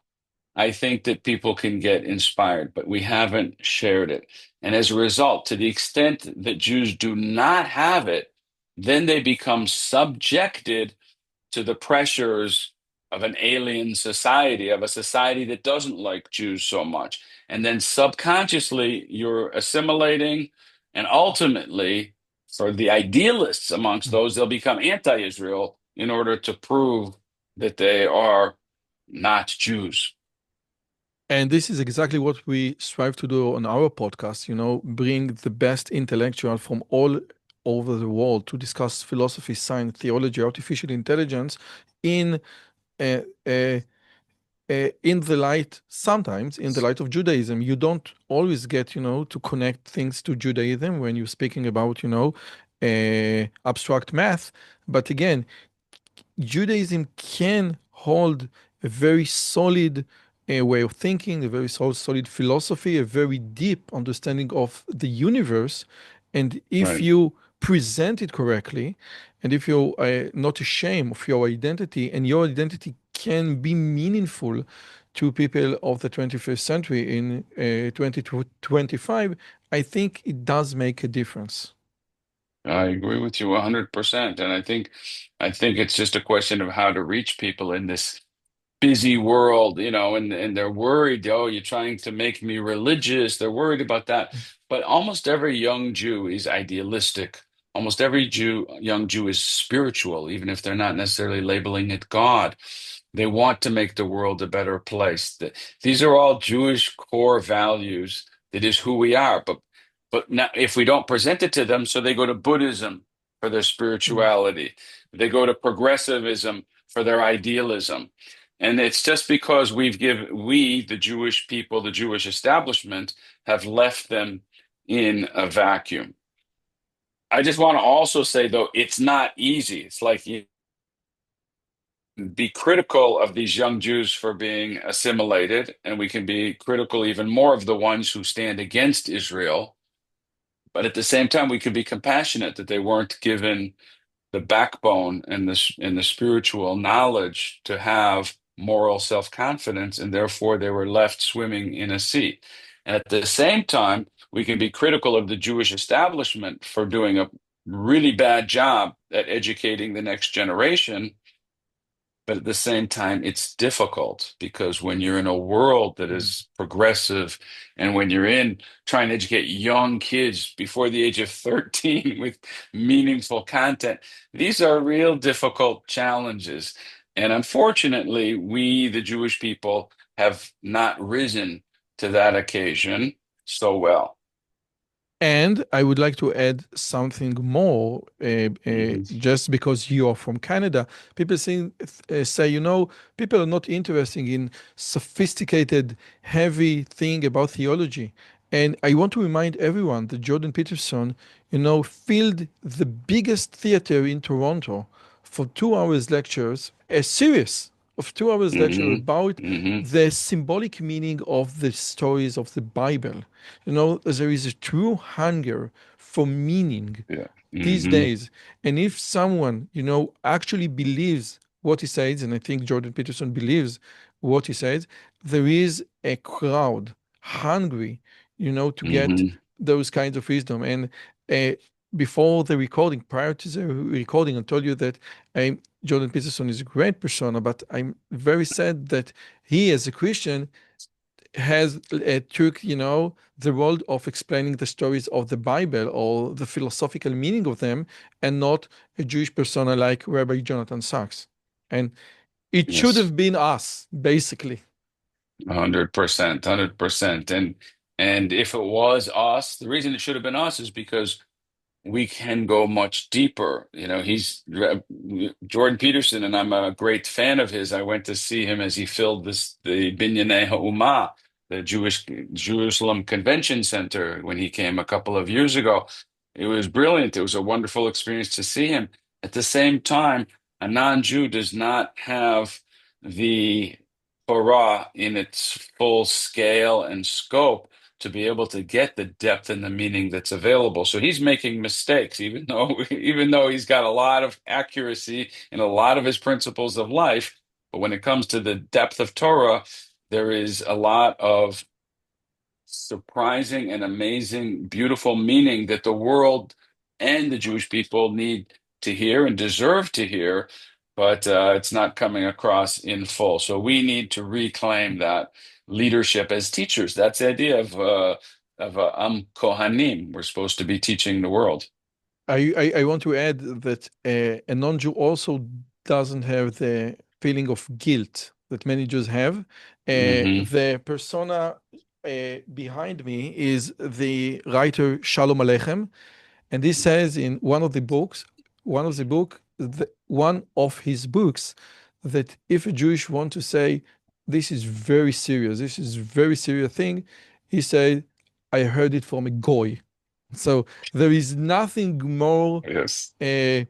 I think that people can get inspired, but we haven't shared it. And as a result, to the extent that Jews do not have it, then they become subjected to the pressures of an alien society, of a society that doesn't like Jews so much. And then subconsciously, you're assimilating, and ultimately, for the idealists amongst those, they'll become anti-Israel in order to prove that they are not Jews. And this is exactly what we strive to do on our podcast, bring the best intellectual from all over the world to discuss philosophy, science, theology, artificial intelligence in uh, uh, in the light, sometimes in the light of Judaism. You don't always get, to connect things to Judaism when you're speaking about, abstract math. But again, Judaism can hold a very solid way of thinking, a very solid philosophy, a very deep understanding of the universe. And if Right. you present it correctly, and if you're not ashamed of your identity, and your identity can be meaningful to people of the 21st century in 2025, I think it does make a difference. I agree with you 100%. And I think it's just a question of how to reach people in this busy world, and they're worried, oh, you're trying to make me religious. They're worried about that. But almost every young Jew is idealistic. Almost every young Jew is spiritual, even if they're not necessarily labeling it God. They want to make the world a better place. These are all Jewish core values. That is who we are. But now, if we don't present it to them, so they go to Buddhism for their Mm. spirituality. They go to progressivism for their idealism. And it's just because we, the Jewish people, the Jewish establishment, have left them in a vacuum. I just want to also say, though, it's not easy. It's like you be critical of these young Jews for being assimilated, and we can be critical even more of the ones who stand against Israel. But at the same time, we can be compassionate that they weren't given the backbone and the spiritual knowledge to have moral self-confidence, and therefore they were left swimming in a sea. And at the same time, we can be critical of the Jewish establishment for doing a really bad job at educating the next generation, but at the same time, it's difficult because when you're in a world that Mm. is progressive and when you're in trying to educate young kids before the age of 13 with meaningful content, these are real difficult challenges. And unfortunately, we, the Jewish people, have not risen to that occasion so well. And I would like to add something more, Mhm. just because you are from Canada. People say, people are not interested in sophisticated, heavy thing about theology. And I want to remind everyone that Jordan Peterson, filled the biggest theater in Toronto for 2 hours lectures, a series of 2 hours lecture Hmm. about Hmm. the symbolic meaning of the stories of the Bible. There is a true hunger for meaning Yeah. these Hmm. days. And if someone, actually believes what he says, and I think Jordan Peterson believes what he says, there is a crowd hungry, to get Hmm. those kinds of wisdom. And uh, before the recording, prior to the recording, I told you that Jordan Peterson is a great persona, but I'm very sad that he, as a Christian, has took the role of explaining the stories of the Bible or the philosophical meaning of them, and not a Jewish persona like Rabbi Jonathan Sachs. And it should Yes. have been us, basically. 100%, 100%. And if it was us, the reason it should have been us is because we can go much deeper. He's Jordan Peterson, and I'm a great fan of his. I went to see him as he filled the Binyanei Ha'umah, the Jewish Jerusalem Convention Center, when he came a couple of years ago. It was brilliant. It was a wonderful experience to see him. At the same time, a non-Jew does not have the Torah in its full scale and scope to be able to get the depth and the meaning that's available. So he's making mistakes, even though even though he's got a lot of accuracy in a lot of his principles of life. But when it comes to the depth of Torah, there is a lot of surprising and amazing, beautiful meaning that the world and the Jewish people need to hear and deserve to hear, but it's not coming across in full. So we need to reclaim that leadership as teachers. That's the idea of Kohanim. We're supposed to be teaching the world. I want to add that a non-Jew also doesn't have the feeling of guilt that many Jews have. Hmm. The persona behind me is the writer Shalom Aleichem, and he says in one of his books, that if a Jewish want to say this is very serious, this is very serious thing, he said, I heard it from a goy. So there is nothing more, Yes. uh,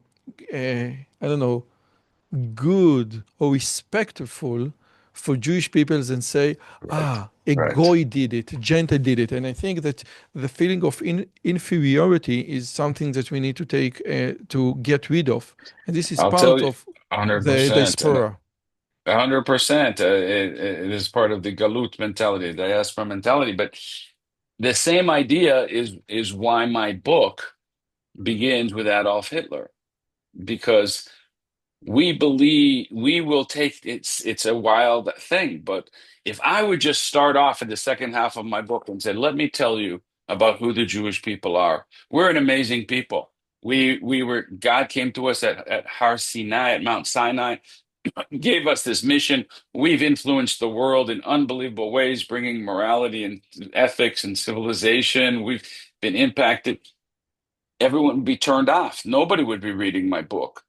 I don't know, good or respectful for Jewish peoples than say, Right. a Right. goy did it, a Gentile did it. And I think that the feeling of inferiority is something that we need to take to get rid of. And this is I'll tell part you of the 100%. And diaspora. 100%. It is part of the galut mentality, the diaspora mentality. But the same idea is why my book begins with Adolf Hitler, because we believe we will take it's a wild thing. But if I would just start off in the second half of my book and say, let me tell you about who the Jewish people are. We're an amazing people. We were God came to us at Har Sinai, at Mount Sinai, gave us this mission. We've influenced the world in unbelievable ways, bringing morality and ethics and civilization. We've been impacted. Everyone would be turned off. Nobody would be reading my book.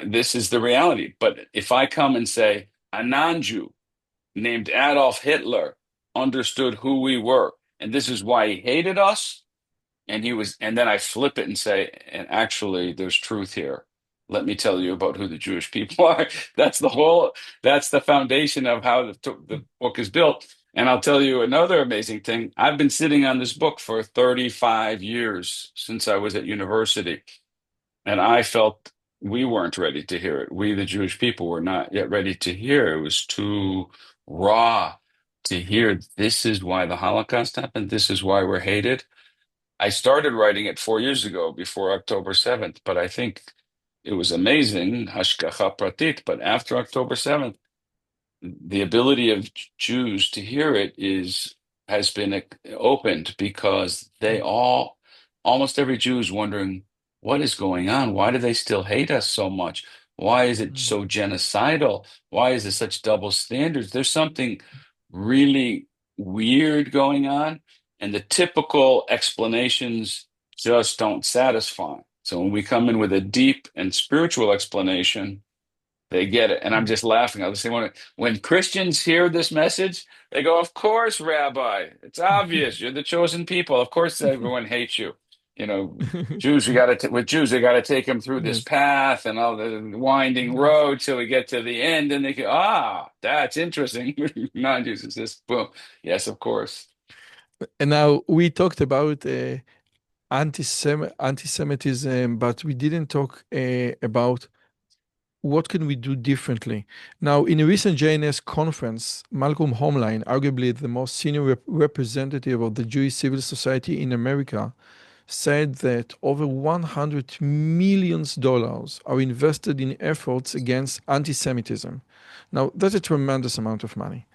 This is the reality. But if I come and say, a non-Jew named Adolf Hitler understood who we were, and this is why he hated us, and then I flip it and say, and actually, there's truth here. Let me tell you about who the Jewish people are. That's the foundation of how the book is built. And I'll tell you another amazing thing. I've been sitting on this book for 35 years since I was at university, and I felt we weren't ready to hear it. We, the Jewish people, were not yet ready to hear. It was too raw to hear. This is why the Holocaust happened. This is why we're hated. I started writing it 4 years ago, before October 7th, but I think it was amazing, hashgacha pratit. But after October 7th, the ability of Jews to hear it is has been opened, because almost every Jew is wondering what is going on. Why do they still hate us so much? Why is it so genocidal? Why is there such double standards? There's something really weird going on, and the typical explanations just don't satisfy. So when we come in with a deep and spiritual explanation, they get it. And I'm just laughing. I was saying, when Christians hear this message, They go, of course, Rabbi. It's obvious. You're the chosen people. Of course, everyone hates you. You know, Jews, with Jews, they got to take them through this Yes. path and all the winding road till we get to the end. And they go, that's interesting. Non-Jews, it's this, boom. Yes, of course. And now we talked about anti-Semitism, but we didn't talk about what can we do differently. Now, in a recent JNS conference, Malcolm Homeline, arguably the most senior representative of the Jewish civil society in America, said that over $100 million are invested in efforts against anti-Semitism. Now, that's a tremendous amount of money.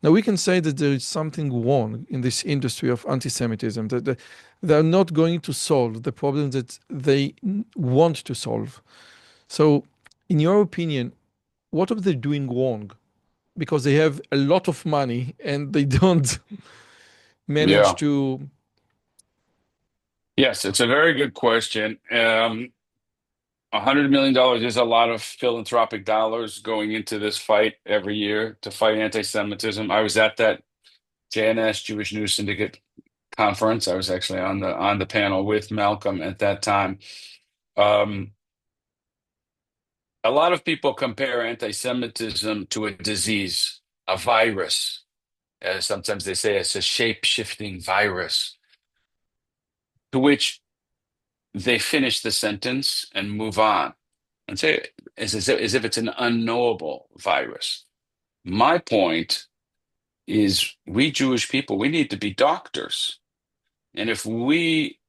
Now, we can say that there is something wrong in this industry of anti-Semitism, that they're not going to solve the problems that they want to solve. So, in your opinion, what are they doing wrong? Because they have a lot of money and they don't manage Yeah. to. Yes, it's a very good question. $100 million is a lot of philanthropic dollars going into this fight every year to fight anti-Semitism. I was at that JNS Jewish News Syndicate conference. I was actually on the panel with Malcolm at that time. Um, a lot of people compare anti-Semitism to a disease, a virus. Sometimes they say it's a shape-shifting virus, to which they finish the sentence and move on and say as if it's an unknowable virus. My point is we Jewish people, we need to be doctors. And if we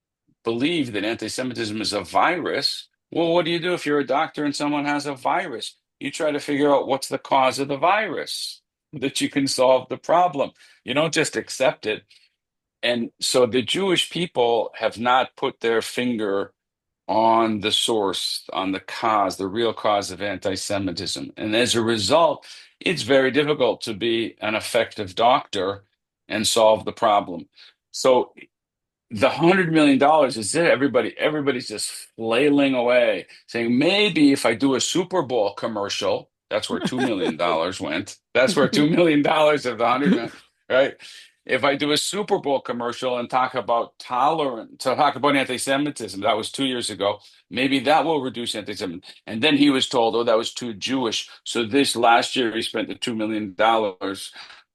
believe that anti-Semitism is a virus, well, what do you do if you're a doctor and someone has a virus? You try to figure out what's the cause of the virus, that you can solve the problem. You don't just accept it. And so the Jewish people have not put their finger on the source, on the cause, the real cause of anti-Semitism. And as a result, it's very difficult to be an effective doctor and solve the problem. So the $100 million is it. Everybody's just flailing away, saying maybe if I do a Super Bowl commercial, that's where $2 million went. That's where $2 million of the 100 million, right? If I do a Super Bowl commercial and talk about anti-Semitism, that was 2 years ago, maybe that will reduce anti-Semitism. And then he was told, oh, that was too Jewish. So this last year he spent the $2 million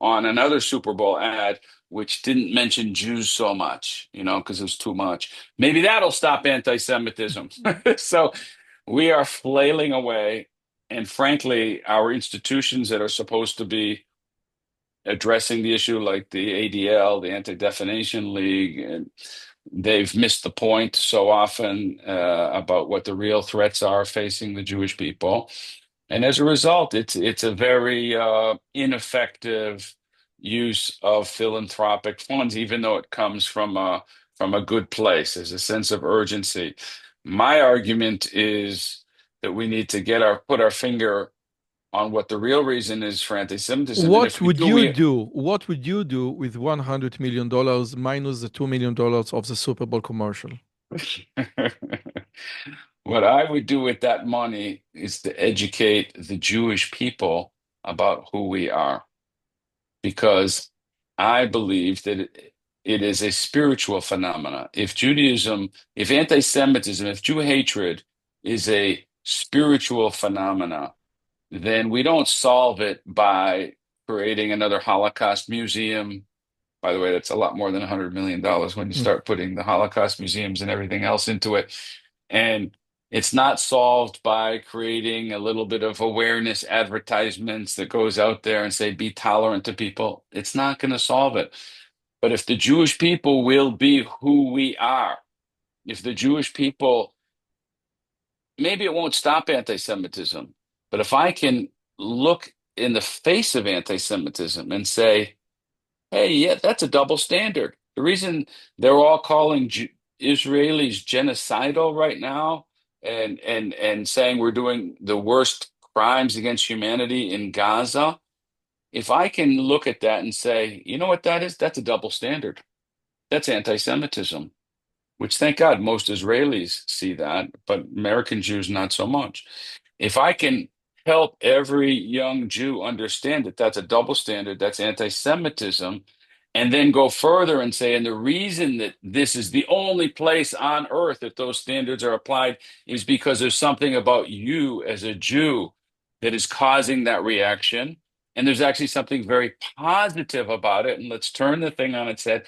on another Super Bowl ad which didn't mention Jews so much, because it was too much. Maybe that'll stop anti-Semitism. So we are flailing away. And frankly, our institutions that are supposed to be addressing the issue, like the ADL, the Anti-Defamation League, and they've missed the point so often about what the real threats are facing the Jewish people. And as a result, it's a very ineffective use of philanthropic funds, even though it comes from a good place. There's a sense of urgency. My argument is that we need to put our finger on what the real reason is for anti-Semitism. And if What we would do, you we do? What would you do with $100 million minus the $2 million of the Super Bowl commercial? what I would do with that money is to educate the Jewish people about who we are, because I believe that it is a spiritual phenomena. If anti-Semitism, if Jew hatred is a spiritual phenomena, then we don't solve it by creating another Holocaust museum. By the way, that's a lot more than $100 million when you Mm. start putting the Holocaust museums and everything else into it. And it's not solved by creating a little bit of awareness advertisements that goes out there and say, be tolerant to people. It's not going to solve it. But if the Jewish people will be who we are, if the Jewish people, maybe it won't stop anti-Semitism, but if I can look in the face of anti-Semitism and say, hey, yeah, that's a double standard. The reason they're all calling Israelis genocidal right now and saying we're doing the worst crimes against humanity in Gaza, if I can look at that and say, you know what that is? That's a double standard. That's anti-Semitism, which thank God most Israelis see that, but American Jews not so much. If I can help every young Jew understand that that's a double standard, that's anti-Semitism, and then go further and say, and the reason that this is the only place on earth that those standards are applied is because there's something about you as a Jew that is causing that reaction. And there's actually something very positive about it. And let's turn the thing on its head.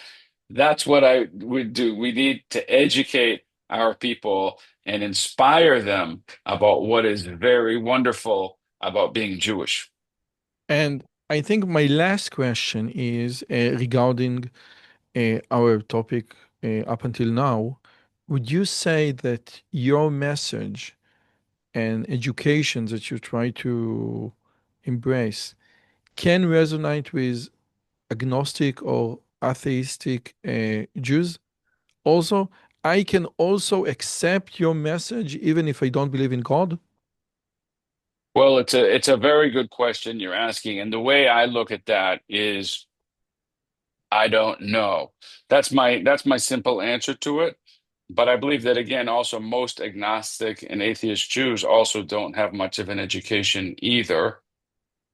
That's what I would do. We need to educate our people and inspire them about what is very wonderful about being Jewish. And I think my last question is regarding our topic up until now. Would you say that your message and education that you try to embrace can resonate with agnostic or atheistic Jews? Also, I can also accept your message even if I don't believe in God. Well, it's a very good question you're asking, and the way I look at that is I don't know. That's my simple answer to it. But I believe that again, also most agnostic and atheist Jews also don't have much of an education either.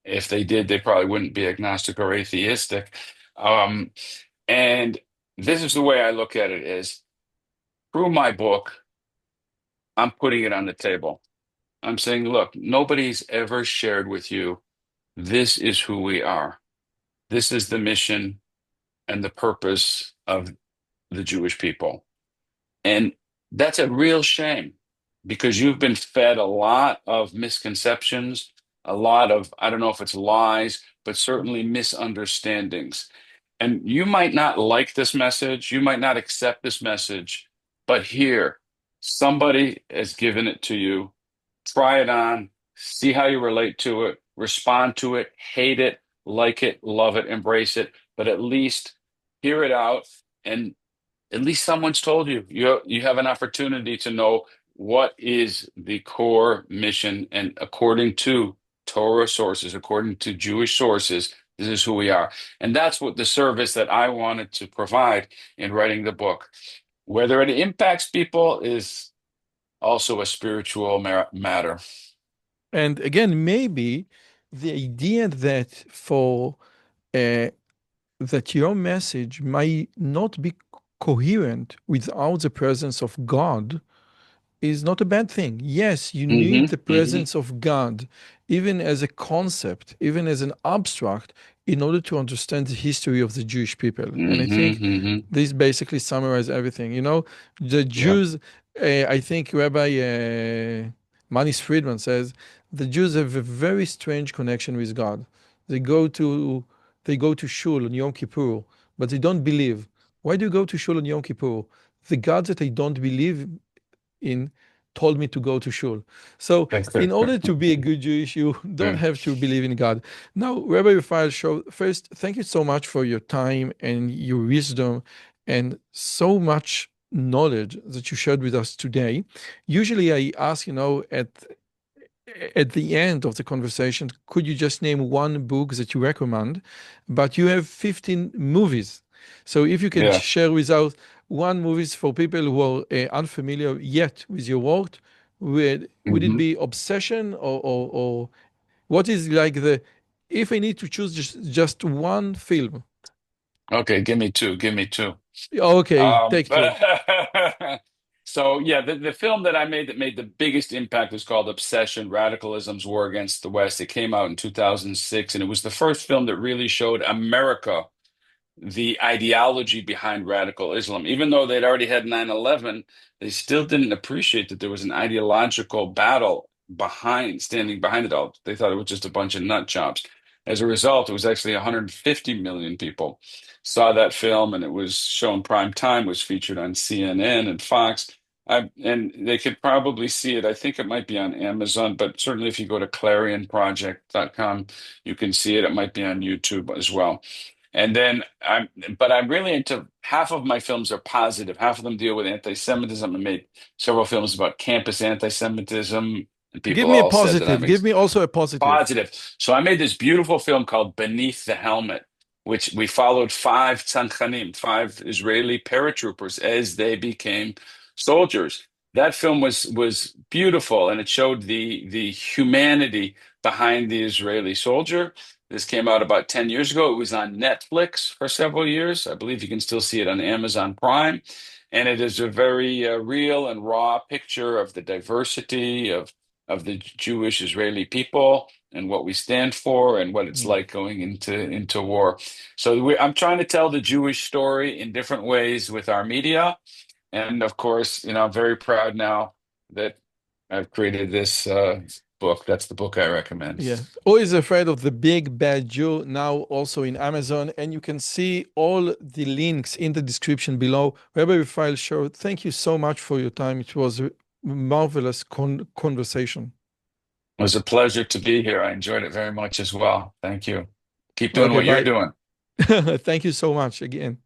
If they did, they probably wouldn't be agnostic or atheistic. Um, and this is the way I look at it is through my book, I'm putting it on the table. I'm saying, look, nobody's ever shared with you, this is who we are. This is the mission and the purpose of the Jewish people. And that's a real shame because you've been fed a lot of misconceptions, a lot of, I don't know if it's lies, but certainly misunderstandings. And you might not like this message, you might not accept this message, but here, somebody has given it to you. Try it on, see how you relate to it, respond to it, hate it, like it, love it, embrace it, but at least hear it out and at least someone's told you. You have an opportunity to know what is the core mission, and according to Torah sources, according to Jewish sources, this is who we are. And that's what the service that I wanted to provide in writing the book. Whether it impacts people is also a spiritual matter. And again, maybe the idea that for uh, that your message might not be coherent without the presence of God is not a bad thing. Yes, you need Hmm. the Hmm. presence of God, even as a concept, even as an abstract, in order to understand the history of the Jewish people. And I Hmm. think Hmm. this basically summarizes everything. You know, the Yeah. Jews, I think Rabbi Manis Friedman says, the Jews have a very strange connection with God. They go to they go to shul on Yom Kippur, but they don't believe. Why do you go to shul on Yom Kippur? The God that I don't believe in told me to go to shul. So, in order to be a good Jewish, you don't have to believe in God. Now, Rabbi Raphael Shore, first, thank you so much for your time and your wisdom and so much knowledge that you shared with us today. Usually, I ask, at the end of the conversation, could you just name one book that you recommend? But you have 15 movies. So if you can Yeah. share with us one movies for people who are unfamiliar yet with your work, would it Hmm. be Obsession or what is like the, if I need to choose just one film? Okay, give me two. Give me two. Okay, take two. So yeah, the film that I made that made the biggest impact was called Obsession: Radicalism's War Against the West. It came out in 2006, and it was the first film that really showed America the ideology behind radical Islam. Even though they'd already had 9/11, they still didn't appreciate that there was an ideological battle standing behind it all. They thought it was just a bunch of nut jobs. As a result, it was actually 150 million people saw that film, and it was shown prime time, was featured on CNN and Fox. And they could probably see it. I think it might be on Amazon, but certainly if you go to clarionproject.com, you can see it. It might be on YouTube as well. And then but I'm really into half of my films are positive. Half of them deal with anti-Semitism. I made several films about campus anti-Semitism, and Give people me a all said that I'm positive. Give me also a positive. positive. So I made this beautiful film called Beneath the Helmet, which we followed five tzanchanim, five Israeli paratroopers as they became soldiers. that film was beautiful, and it showed the humanity behind the Israeli soldier. This came out about 10 years ago. It was on Netflix for several years. I believe you can still see it on Amazon Prime. And it is a very real and raw picture of the diversity of the Jewish Israeli people and what we stand for and what it's Mm. like going into war. So I'm trying to tell the Jewish story in different ways with our media. And of course, I'm very proud now that I've created this book. That's the book I recommend. Yeah, Always Afraid of the Big Bad Jew, now also in Amazon. And you can see all the links in the description below. Rabbi Raphael Shore, thank you so much for your time. It was a marvelous conversation. It was a pleasure to be here. I enjoyed it very much as well. Thank you. Keep doing Okay, what you're bye. doing. Thank you so much again.